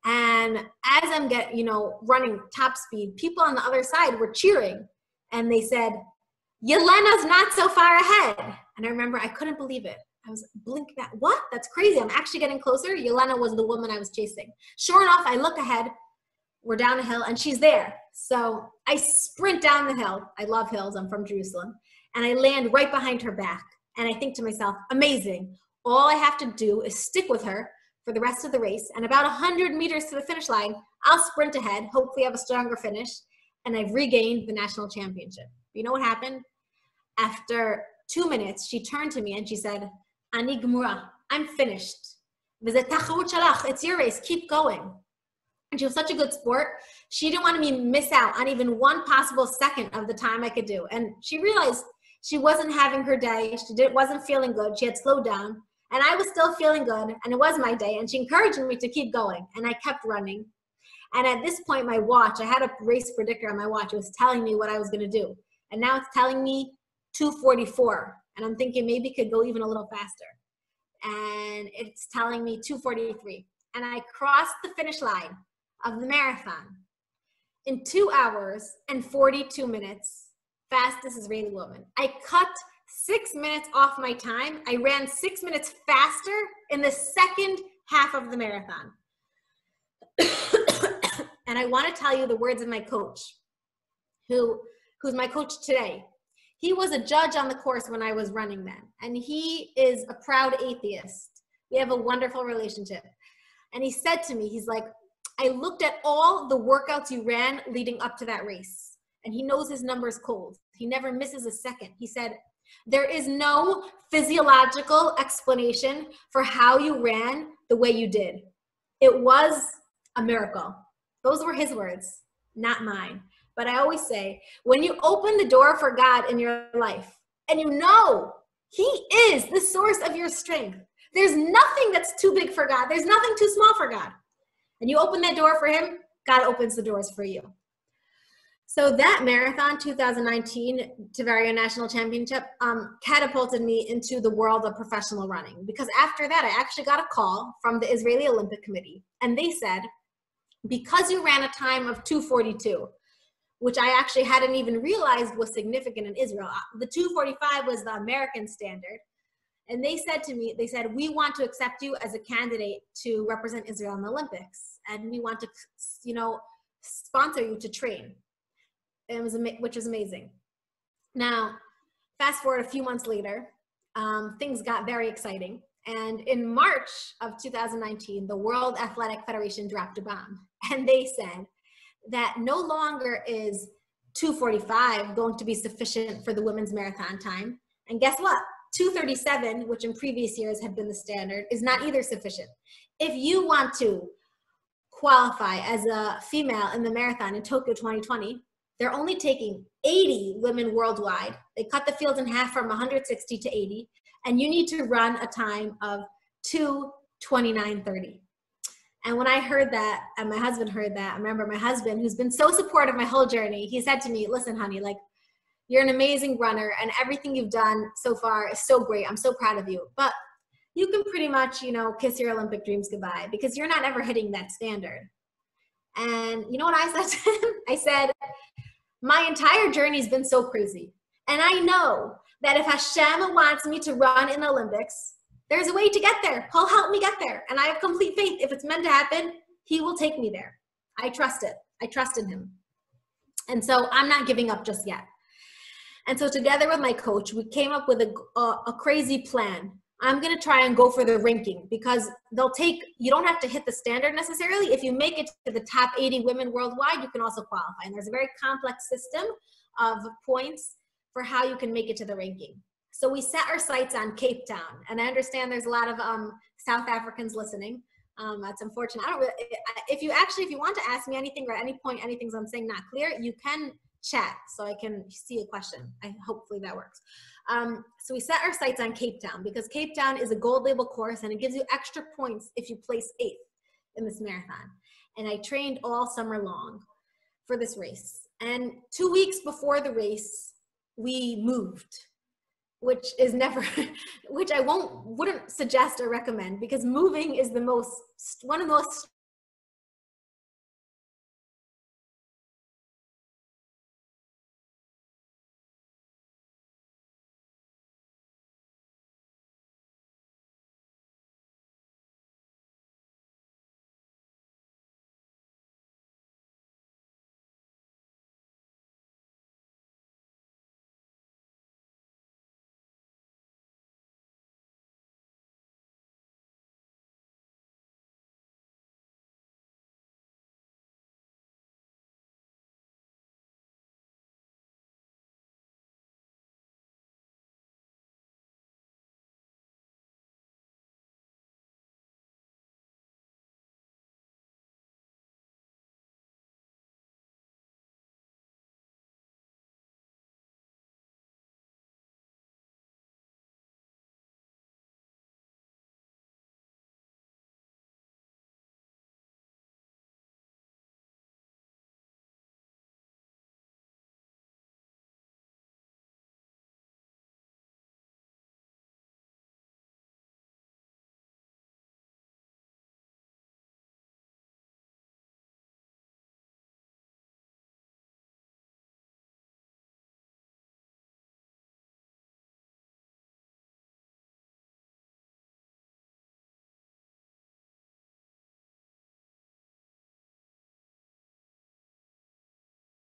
And as I'm running top speed, people on the other side were cheering, and they said, "Yelena's not so far ahead." And I remember I couldn't believe it. I was blinking at, what? That's crazy. I'm actually getting closer. Yelena was the woman I was chasing. Sure enough, I look ahead. We're down a hill, and she's there. So I sprint down the hill. I love hills. I'm from Jerusalem. And I land right behind her back. And I think to myself, amazing. All I have to do is stick with her for the rest of the race. And about 100 meters to the finish line, I'll sprint ahead, hopefully have a stronger finish. And I've regained the national championship. You know what happened? After 2 minutes, she turned to me and she said, "Ani gmura, I'm finished. It's your race, keep going." And she was such a good sport. She didn't want me to miss out on even one possible second of the time I could do. And she realized she wasn't having her day. She wasn't feeling good. She had slowed down. And I was still feeling good. And it was my day. And she encouraged me to keep going. And I kept running. And at this point, my watch, I had a race predictor on my watch. It was telling me what I was going to do. And now it's telling me 2:44. And I'm thinking maybe it could go even a little faster. And it's telling me 2:43. And I crossed the finish line of the marathon in 2 hours and 42 minutes, fastest Israeli woman. I cut 6 minutes off my time. I ran 6 minutes faster in the second half of the marathon. And I want to tell you the words of my coach, who's my coach today. He was a judge on the course when I was running then, and he is a proud atheist. We have a wonderful relationship. And he said to me, he's like, "I looked at all the workouts you ran leading up to that race." And he knows his numbers cold. He never misses a second. He said, "There is no physiological explanation for how you ran the way you did. It was a miracle." Those were his words, not mine. But I always say, when you open the door for God in your life, and you know He is the source of your strength, there's nothing that's too big for God. There's nothing too small for God. And you open that door for Him, God opens the doors for you. So that marathon, 2019 Tiberium National Championship, catapulted me into the world of professional running. Because after that, I actually got a call from the Israeli Olympic Committee. And they said, because you ran a time of 2:42, which I actually hadn't even realized was significant in Israel. The 2:45 was the American standard. And they said to me, they said, "We want to accept you as a candidate to represent Israel in the Olympics. And we want to, sponsor you to train." Which was amazing. Now, fast forward a few months later, things got very exciting. And in March of 2019, the World Athletic Federation dropped a bomb. And they said that no longer is 2:45 going to be sufficient for the women's marathon time. And guess what? 2:37, which in previous years had been the standard, is not either sufficient. If you want to qualify as a female in the marathon in Tokyo 2020, they're only taking 80 women worldwide. They cut the field in half from 160 to 80, and you need to run a time of 2:29:30. And when I heard that, and my husband heard that, I remember my husband, who's been so supportive my whole journey, he said to me, "Listen, honey, you're an amazing runner, and everything you've done so far is so great. I'm so proud of you. But you can pretty much, kiss your Olympic dreams goodbye, because you're not ever hitting that standard." And you know what I said to him? I said, "My entire journey's been so crazy. And I know that if Hashem wants me to run in the Olympics, there's a way to get there. He'll help me get there. And I have complete faith. If it's meant to happen, He will take me there. I trust it. I trust in Him. And so I'm not giving up just yet." And so together with my coach, we came up with a crazy plan. I'm going to try and go for the ranking, because you don't have to hit the standard necessarily. If you make it to the top 80 women worldwide, you can also qualify. And there's a very complex system of points for how you can make it to the ranking. So we set our sights on Cape Town. And I understand there's a lot of South Africans listening. That's unfortunate. If you want to ask me anything or at any point, anything I'm saying not clear, you can chat so I can see a question. Hopefully that works. So we set our sights on Cape Town, because Cape Town is a gold label course, and it gives you extra points if you place 8th in this marathon. And I trained all summer long. for this race. And 2 weeks before the race, we moved, which is never, which I wouldn't suggest or recommend, because moving is one of the most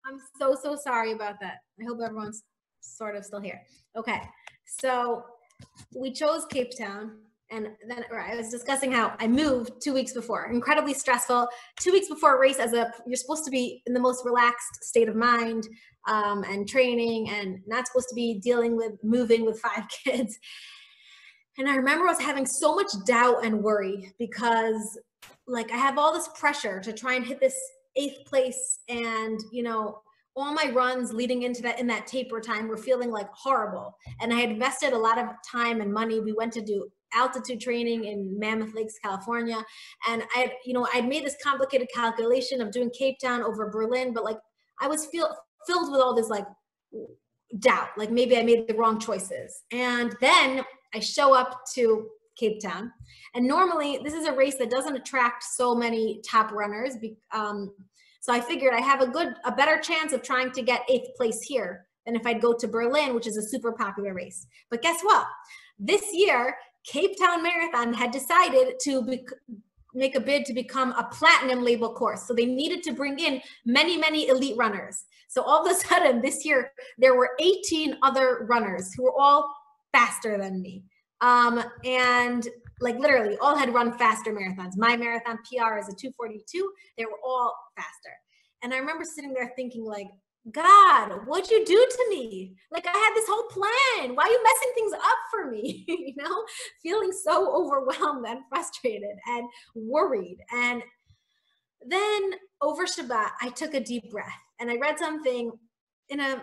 I'm so sorry about that. I hope everyone's sort of still here. Okay, so we chose Cape Town, and then I was discussing how I moved 2 weeks before. Incredibly stressful. 2 weeks before a race, you're supposed to be in the most relaxed state of mind and training, and not supposed to be dealing with moving with 5 kids. And I remember I was having so much doubt and worry because, like, I have all this pressure to try and hit this 8th place, and all my runs leading into that in that taper time were feeling like horrible. And I had invested a lot of time and money. We went to do altitude training in Mammoth Lakes, California, and I'd made this complicated calculation of doing Cape Town over Berlin, but like I was filled with all this like doubt, like maybe I made the wrong choices. And then I show up to Cape Town, and normally this is a race that doesn't attract so many top runners. So I figured I have a better chance of trying to get 8th place here than if I'd go to Berlin, which is a super popular race. But guess what? This year, Cape Town Marathon had decided to make a bid to become a platinum label course. So they needed to bring in many, many elite runners. So all of a sudden this year, there were 18 other runners who were all faster than me. And like literally all had run faster marathons. My marathon PR is a 2:42. They were all faster. And I remember sitting there thinking like, God, what'd you do to me? Like I had this whole plan. Why are you messing things up for me? Feeling so overwhelmed and frustrated and worried. And then over Shabbat, I took a deep breath and I read something in a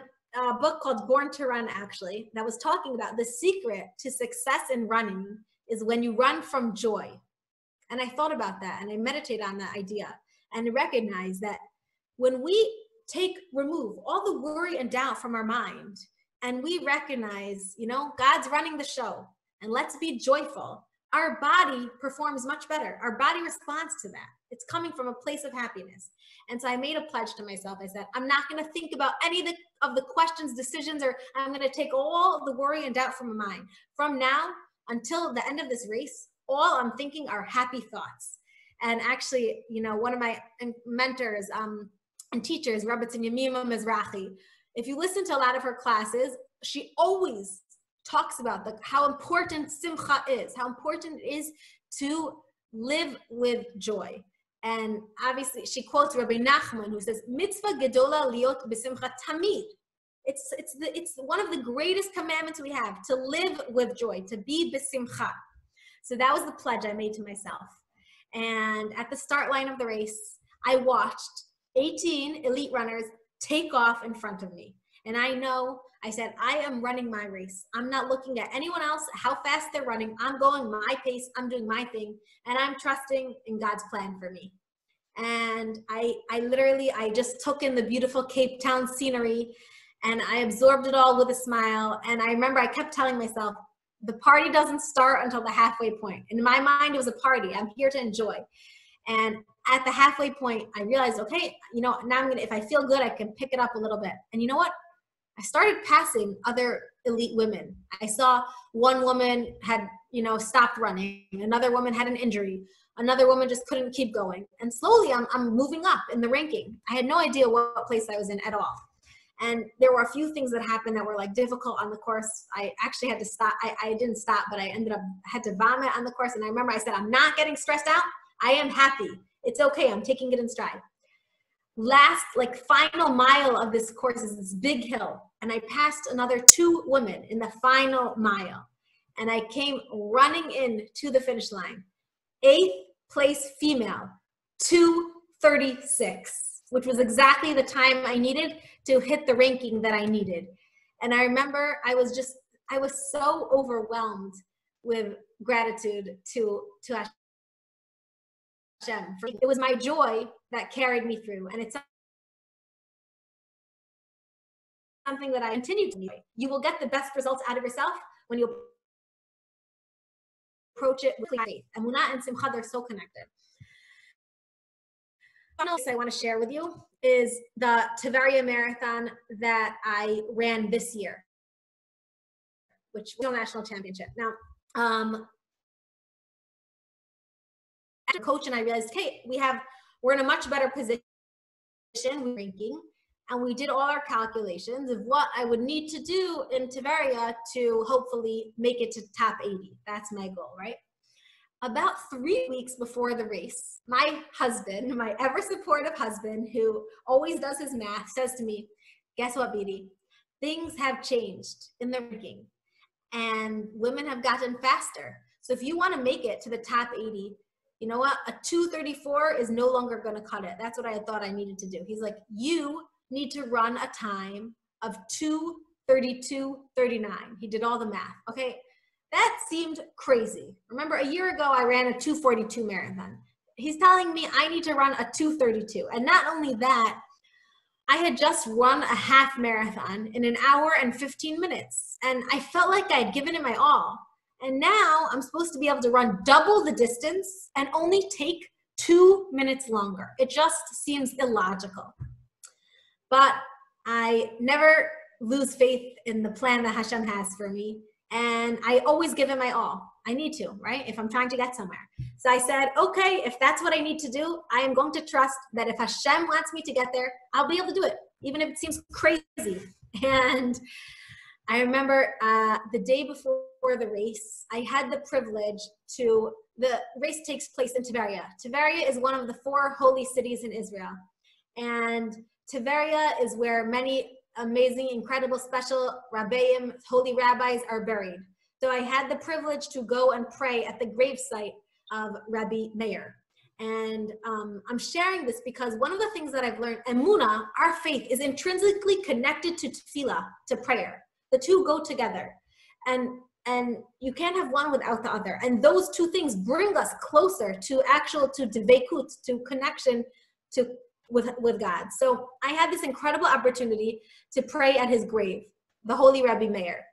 book called Born to Run, actually, that was talking about the secret to success in running is when you run from joy. And I thought about that and I meditated on that idea and recognize that when we remove all the worry and doubt from our mind and we recognize, God's running the show and let's be joyful, our body performs much better. Our body responds to that. It's coming from a place of happiness. And so I made a pledge to myself. I said, I'm not going to think about any of the questions, decisions, or I'm going to take all the worry and doubt from my mind. From now until the end of this race, all I'm thinking are happy thoughts. And actually, one of my mentors and teachers, Rabbitzin Yemima Mizrahi, if you listen to a lot of her classes, she always talks about how important simcha is, how important it is to live with joy. And obviously, she quotes Rabbi Nachman, who says, "Mitzvah gedola liot b'simcha tamid." It's one of the greatest commandments we have, to live with joy, to be b'simcha. So that was the pledge I made to myself. And at the start line of the race, I watched 18 elite runners take off in front of me. And I said, I am running my race. I'm not looking at anyone else, how fast they're running. I'm going my pace. I'm doing my thing. And I'm trusting in God's plan for me. And I just took in the beautiful Cape Town scenery, and I absorbed it all with a smile. And I remember I kept telling myself, the party doesn't start until the halfway point. In my mind, it was a party. I'm here to enjoy. And at the halfway point, I realized, okay, you know, now if I feel good, I can pick it up a little bit. And you know what? I started passing other elite women. I saw one woman had, you know, stopped running. Another woman had an injury. Another woman just couldn't keep going. And slowly I'm moving up in the ranking. I had no idea what place I was in at all. And there were a few things that happened that were like difficult on the course. I actually had to stop. I didn't stop, but I had to vomit on the course. And I remember I said, I'm not getting stressed out. I am happy. It's okay. I'm taking it in stride. Last, like, final mile of this course is this big hill. And I passed another 2 women in the final mile. And I came running in to the finish line. 8th place female, 2:36, which was exactly the time I needed to hit the ranking that I needed. And I remember I was so overwhelmed with gratitude to Hashem. It was my joy that carried me through. And it's something that I continue to do. You will get the best results out of yourself when you approach it with faith. Emunah and Simcha, they're so connected. Something else I want to share with you is the Tiberium Marathon that I ran this year, which was a national championship. Now, as a coach, and I realized, hey, we're in a much better position with ranking, and we did all our calculations of what I would need to do in Tiberia to hopefully make it to top 80. That's my goal, right? About 3 weeks before the race, my husband, my ever supportive husband, who always does his math, says to me, guess what, Beatie? Things have changed in the ranking, and women have gotten faster. So if you want to make it to the top 80, you know what? A 2:34 is no longer going to cut it. That's what I thought I needed to do. He's like, you need to run a time of 2:32:39. He did all the math. Okay. That seemed crazy. Remember, a year ago, I ran a 2:42 marathon. He's telling me I need to run a 2:32. And not only that, I had just run a half marathon in 1 hour and 15 minutes. And I felt like I had given it my all. And now I'm supposed to be able to run double the distance and only take 2 minutes longer. It just seems illogical. But I never lose faith in the plan that Hashem has for me. And I always give it my all. I need to, right? If I'm trying to get somewhere. So I said, okay, if that's what I need to do, I am going to trust that if Hashem wants me to get there, I'll be able to do it, even if it seems crazy. And I remember the day before the race, I had the privilege the race takes place in Tiberia. Tiberia is one of the 4 holy cities in Israel. And Tiberia is where many amazing, incredible, special rabbeim, holy rabbis are buried. So I had the privilege to go and pray at the gravesite of Rabbi Meir. And I'm sharing this because one of the things that I've learned, emunah, our faith, is intrinsically connected to tefillah, to prayer. The two go together. And you can't have one without the other. And those two things bring us closer to dveikut, to connection with God. So I had this incredible opportunity to pray at his grave, the holy Rabbi Meir.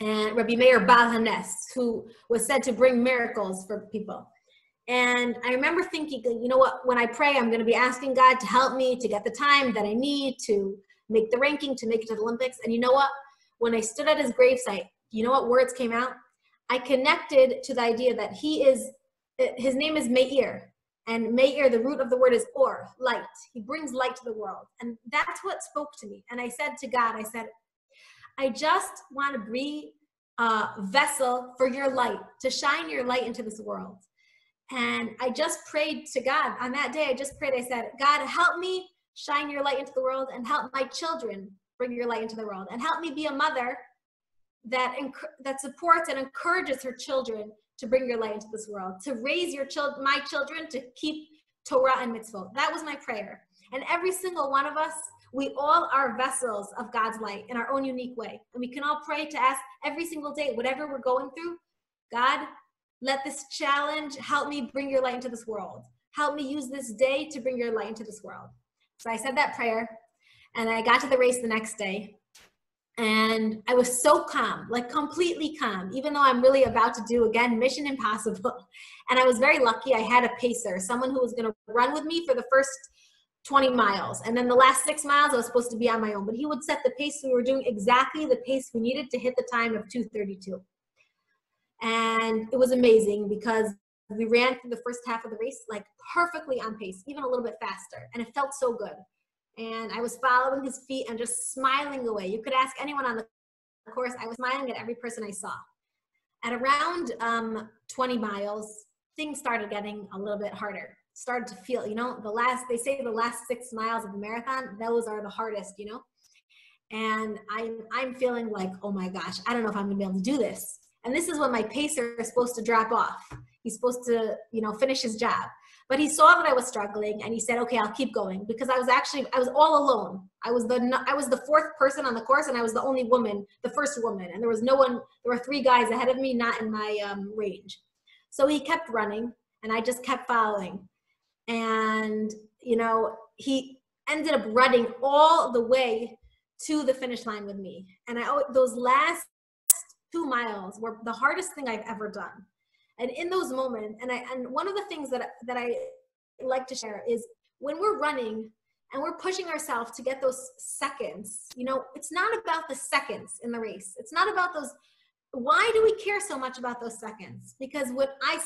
And Rabbi Meir Baal Hanes, who was said to bring miracles for people. And I remember thinking, you know what, when I pray, I'm going to be asking God to help me to get the time that I need to make the ranking, to make it to the Olympics. And you know what, when I stood at his gravesite, you know what words came out? I connected to the idea that his name is Meir. And Meir, the root of the word is or, light. He brings light to the world. And that's what spoke to me. And I said to God, I just want to be a vessel for your light, to shine your light into this world. And I just prayed to God. On that day, I said, God, help me shine your light into the world, and help my children bring your light into the world. And help me be a mother that supports and encourages her children to bring your light into this world, to raise my children to keep Torah and mitzvot. That was my prayer. And every single one of us, we all are vessels of God's light in our own unique way. And we can all pray to ask every single day, whatever we're going through, God, let this challenge help me bring your light into this world. help me use this day to bring your light into this world. So I said that prayer, and I got to the race the next day. And I was so calm, like completely calm, even though I'm really about to do, again, mission impossible. And I was very lucky. I had a pacer, someone who was going to run with me for the first 20 miles. And then the last 6 miles, I was supposed to be on my own. But he would set the pace. We were doing exactly the pace we needed to hit the time of 2:32. And it was amazing because we ran through the first half of the race, like perfectly on pace, even a little bit faster. And it felt so good. And I was following his feet and just smiling away. You could ask anyone on the course. I was smiling at every person I saw. At around 20 miles, things started getting a little bit harder. Started to feel, you know, they say the last 6 miles of the marathon, those are the hardest, you know. And I'm feeling like, oh my gosh, I don't know if I'm gonna be able to do this. And this is when my pacer is supposed to drop off. He's supposed to, you know, finish his job. But he saw that I was struggling, and he said, okay, I'll keep going, because I was all alone. I was the fourth person on the course, and I was the only woman, the first woman. And there was no one, there were 3 guys ahead of me, not in my range. So he kept running, and I just kept following. And, you know, he ended up running all the way to the finish line with me. And those last 2 miles were the hardest thing I've ever done. And in those moments, and one of the things that I like to share is when we're running and we're pushing ourselves to get those seconds, you know, it's not about the seconds in the race. It's not about those. Why do we care so much about those seconds? Because what I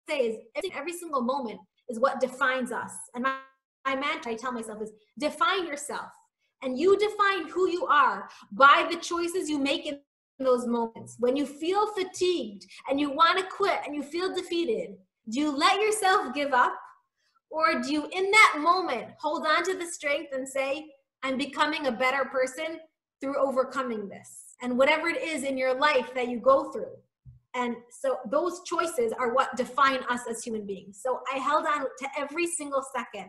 say is every single moment is what defines us. And my mantra I tell myself is define yourself. And you define who you are by the choices you make in those moments. When you feel fatigued and you want to quit and you feel defeated, do you let yourself give up? Or do you, in that moment, hold on to the strength and say, I'm becoming a better person through overcoming this? And whatever it is in your life that you go through. And so those choices are what define us as human beings. So I held on to every single second.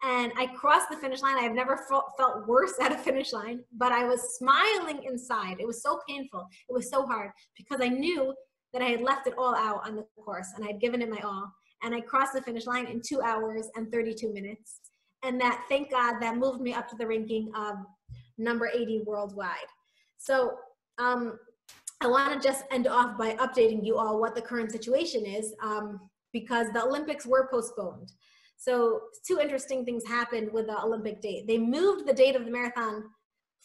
And I crossed the finish line. I've never felt worse at a finish line, but I was smiling inside. It was so painful. It was so hard because I knew that I had left it all out on the course and I had given it my all. And I crossed the finish line in 2 hours and 32 minutes. And that, thank God, that moved me up to the ranking of number 80 worldwide. So I want to just end off by updating you all what the current situation is, because the Olympics were postponed. So 2 interesting things happened with the Olympic date. They moved the date of the marathon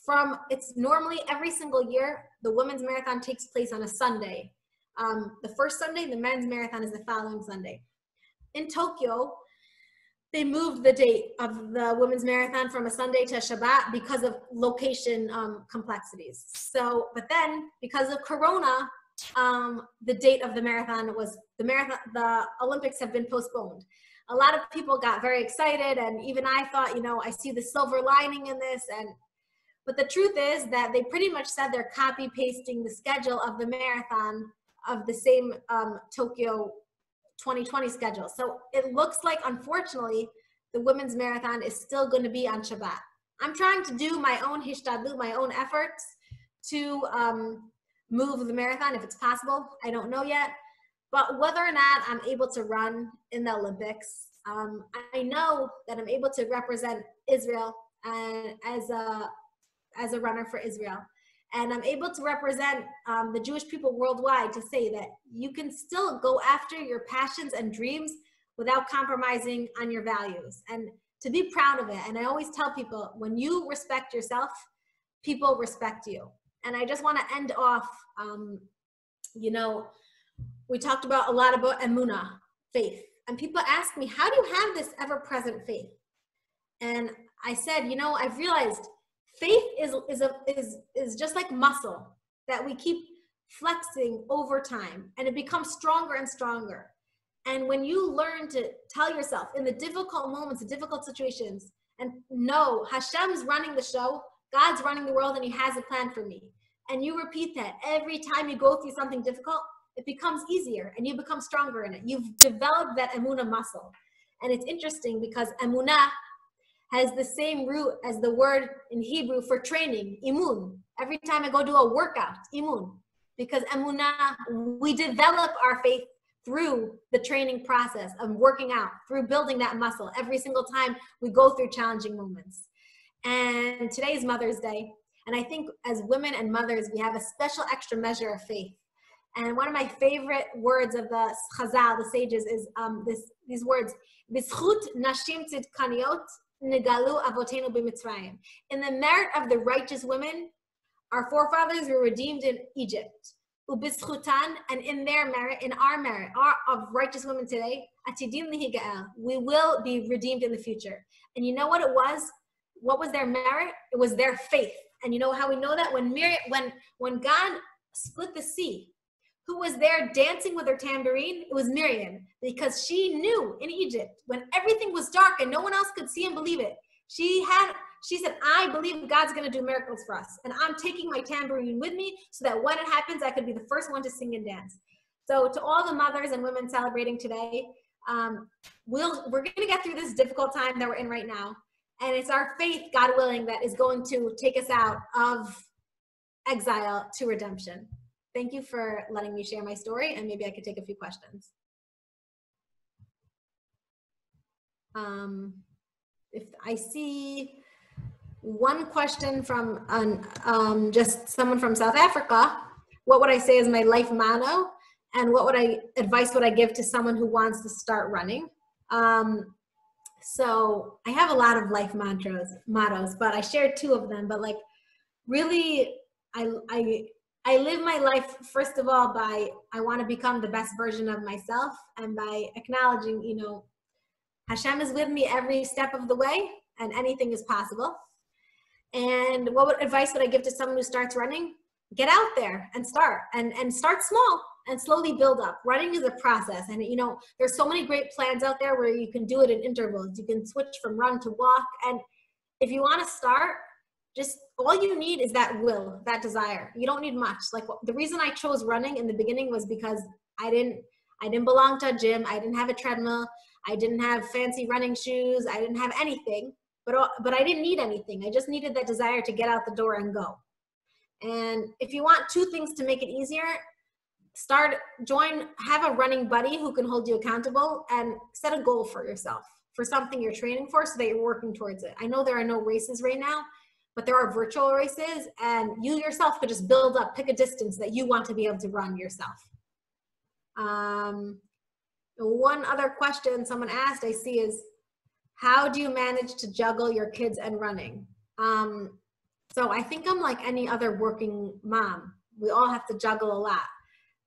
from, it's normally every single year, the women's marathon takes place on a Sunday. The first Sunday, the men's marathon is the following Sunday. In Tokyo, they moved the date of the women's marathon from a Sunday to a Shabbat because of location complexities. So, but then because of Corona, the date of the marathon was, the Olympics have been postponed. A lot of people got very excited, and even I thought, you know, I see the silver lining in this. But the truth is that they pretty much said they're copy pasting the schedule of the marathon of the same Tokyo 2020 schedule. So it looks like, unfortunately, the women's marathon is still going to be on Shabbat. I'm trying to do my own hishtadlut, my own efforts to move the marathon if it's possible. I don't know yet. But whether or not I'm able to run in the Olympics, I know that I'm able to represent Israel as a runner for Israel. And I'm able to represent the Jewish people worldwide to say that you can still go after your passions and dreams without compromising on your values, and to be proud of it. And I always tell people, when you respect yourself, people respect you. And I just want to end off, you know, we talked a lot about emunah, faith. And people ask me, how do you have this ever-present faith? And I said, you know, I've realized faith is just like muscle that we keep flexing over time, and it becomes stronger and stronger. And when you learn to tell yourself in the difficult moments, the difficult situations, and know Hashem's running the show, God's running the world, and he has a plan for me. And you repeat that every time you go through something difficult, it becomes easier and you become stronger in it. You've developed that emunah muscle. And it's interesting because emunah has the same root as the word in Hebrew for training, imun. Every time I go do a workout, imun. Because emunah, we develop our faith through the training process of working out, through building that muscle every single time we go through challenging moments. And today is Mother's Day. And I think as women and mothers, we have a special extra measure of faith. And one of my favorite words of the Chazal, the sages, is these words, B'zchut nashim tzidkaniot negalu avotenu b'Mitzrayim. In the merit of the righteous women, our forefathers were redeemed in Egypt. Ubizchutan, and in their merit, in our merit, of righteous women today, atidim lihigael, we will be redeemed in the future. And you know what it was? What was their merit? It was their faith. And you know how we know that? When God split the sea, who was there dancing with her tambourine? It was Miriam, because she knew in Egypt when everything was dark and no one else could see and believe it. She said, I believe God's going to do miracles for us. And I'm taking my tambourine with me so that when it happens, I could be the first one to sing and dance. So to all the mothers and women celebrating today, we're going to get through this difficult time that we're in right now. And it's our faith, God willing, that is going to take us out of exile to redemption. Thank you for letting me share my story, and maybe I could take a few questions. If I see one question from just someone from South Africa, what would I say is my life motto, and what advice would I give to someone who wants to start running? So I have a lot of life mottos, but I shared two of them. But like, really, I live my life, first of all, by I want to become the best version of myself, and by acknowledging, you know, Hashem is with me every step of the way, and anything is possible. And what advice would I give to someone who starts running? Get out there and start, and start small and slowly build up. Running is a process, and you know, there's so many great plans out there where you can do it in intervals. You can switch from run to walk, and if you want to start, just all you need is that will, that desire. You don't need much. Like, the reason I chose running in the beginning was because I didn't belong to a gym. I didn't have a treadmill. I didn't have fancy running shoes. I didn't have anything, but I didn't need anything. I just needed that desire to get out the door and go. And if you want two things to make it easier, have a running buddy who can hold you accountable, and set a goal for yourself for something you're training for so that you're working towards it. I know there are no races right now, but there are virtual races, and you yourself could just pick a distance that you want to be able to run yourself. One other question someone asked I see is, how do you manage to juggle your kids and running? So I think I'm like any other working mom. We all have to juggle a lot.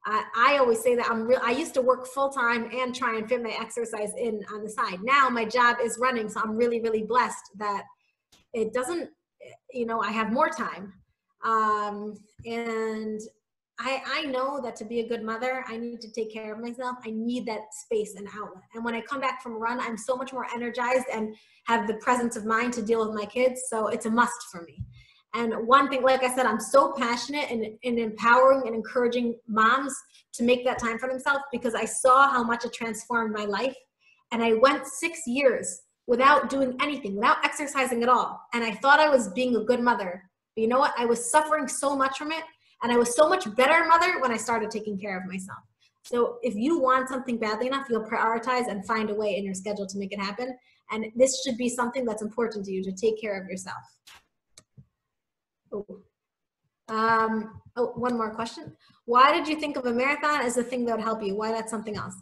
I always say that I used to work full-time and try and fit my exercise in on the side. Now my job is running, so I'm really, really blessed that it doesn't, you know, I have more time. And I know that to be a good mother, I need to take care of myself. I need that space and outlet. And when I come back from a run, I'm so much more energized and have the presence of mind to deal with my kids. So it's a must for me. And one thing, like I said, I'm so passionate in empowering and encouraging moms to make that time for themselves, because I saw how much it transformed my life. And I went 6 years without doing anything, without exercising at all. And I thought I was being a good mother. But you know what? I was suffering so much from it. And I was so much better mother when I started taking care of myself. So if you want something badly enough, you'll prioritize and find a way in your schedule to make it happen. And this should be something that's important to you, to take care of yourself. One more question. Why did you think of a marathon as the thing that would help you? Why not something else?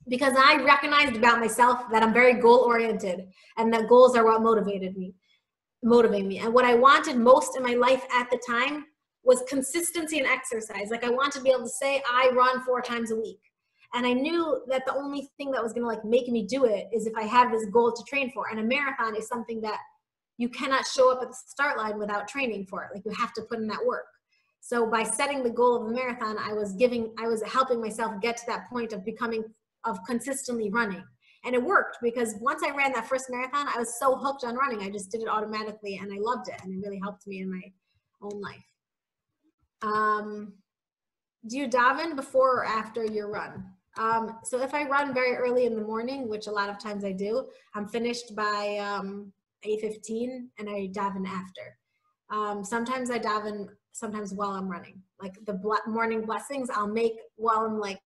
Because I recognized about myself that I'm very goal-oriented, and that goals are what motivate me. And what I wanted most in my life at the time was consistency in exercise. Like, I wanted to be able to say, I run 4 times a week. And I knew that the only thing that was gonna like make me do it is if I have this goal to train for. And a marathon is something that you cannot show up at the start line without training for it. Like, you have to put in that work. So by setting the goal of the marathon, I was helping myself get to that point of consistently running. And it worked, because once I ran that first marathon, I was so hooked on running. I just did it automatically, and I loved it. And it really helped me in my own life. Do you daven before or after your run? So if I run very early in the morning, which a lot of times I do, I'm finished by 8:15, and I daven after. Sometimes I daven, sometimes while I'm running. Like the morning blessings I'll make while I'm like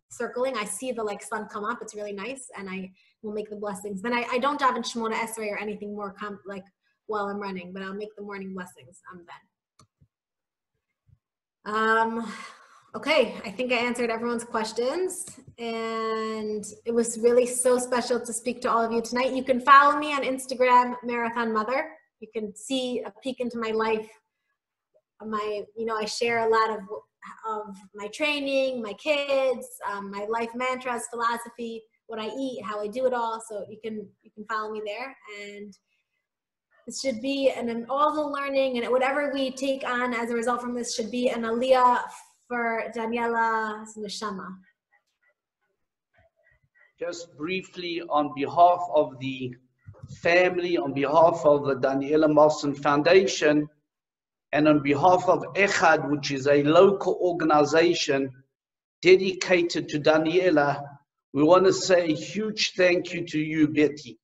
circling. I see the like sun come up. It's really nice, and I will make the blessings. Then I don't daven Shemona Esrei or anything more like while I'm running, but I'll make the morning blessings then. Okay, I think I answered everyone's questions, and it was really so special to speak to all of you tonight. You can follow me on Instagram, Marathon Mother. You can see a peek into my life. I share a lot of my training, my kids, my life mantras, philosophy, what I eat, how I do it all. So you can follow me there, and this should be, and all the learning and whatever we take on as a result from this should be an aliyah for Daniella's neshama. Just briefly, on behalf of the family, on behalf of the Daniella Moffson Foundation, and on behalf of Echad, which is a local organization dedicated to Daniella, we want to say a huge thank you to you, Beatie.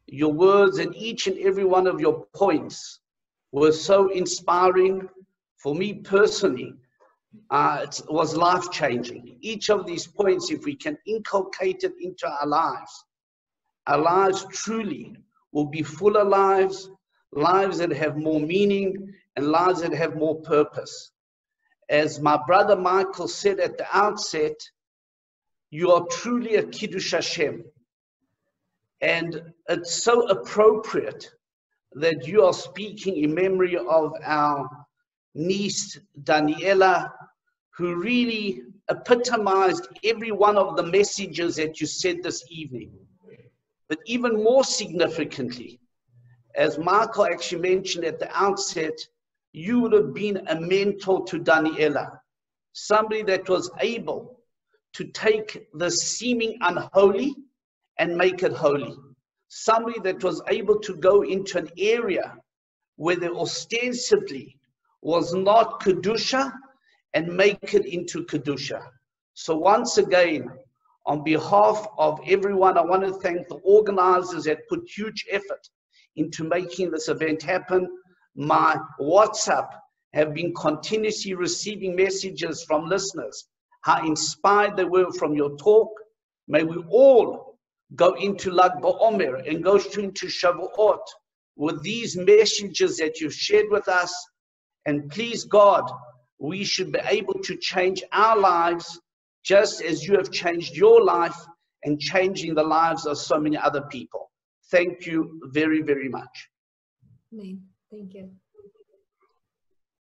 Your words and each and every one of your points were so inspiring for me personally. It was life-changing. Each of these points, if we can inculcate it into our lives truly will be fuller lives, lives that have more meaning, and lives that have more purpose. As my brother Michael said at the outset, you are truly a Kiddush Hashem. And it's so appropriate that you are speaking in memory of our niece, Daniella, who really epitomized every one of the messages that you said this evening. But even more significantly, as Michael actually mentioned at the outset, you would have been a mentor to Daniella, somebody that was able to take the seeming unholy and make it holy. Somebody that was able to go into an area where there ostensibly was not Kedusha and make it into Kedusha. So once again, on behalf of everyone, I want to thank the organizers that put huge effort into making this event happen. My WhatsApp have been continuously receiving messages from listeners, how inspired they were from your talk. May we all go into Lag BaOmer and go into Shavuot with these messages that you've shared with us. And please God, we should be able to change our lives just as you have changed your life and changing the lives of so many other people. Thank you very, very much. Amen. Thank you.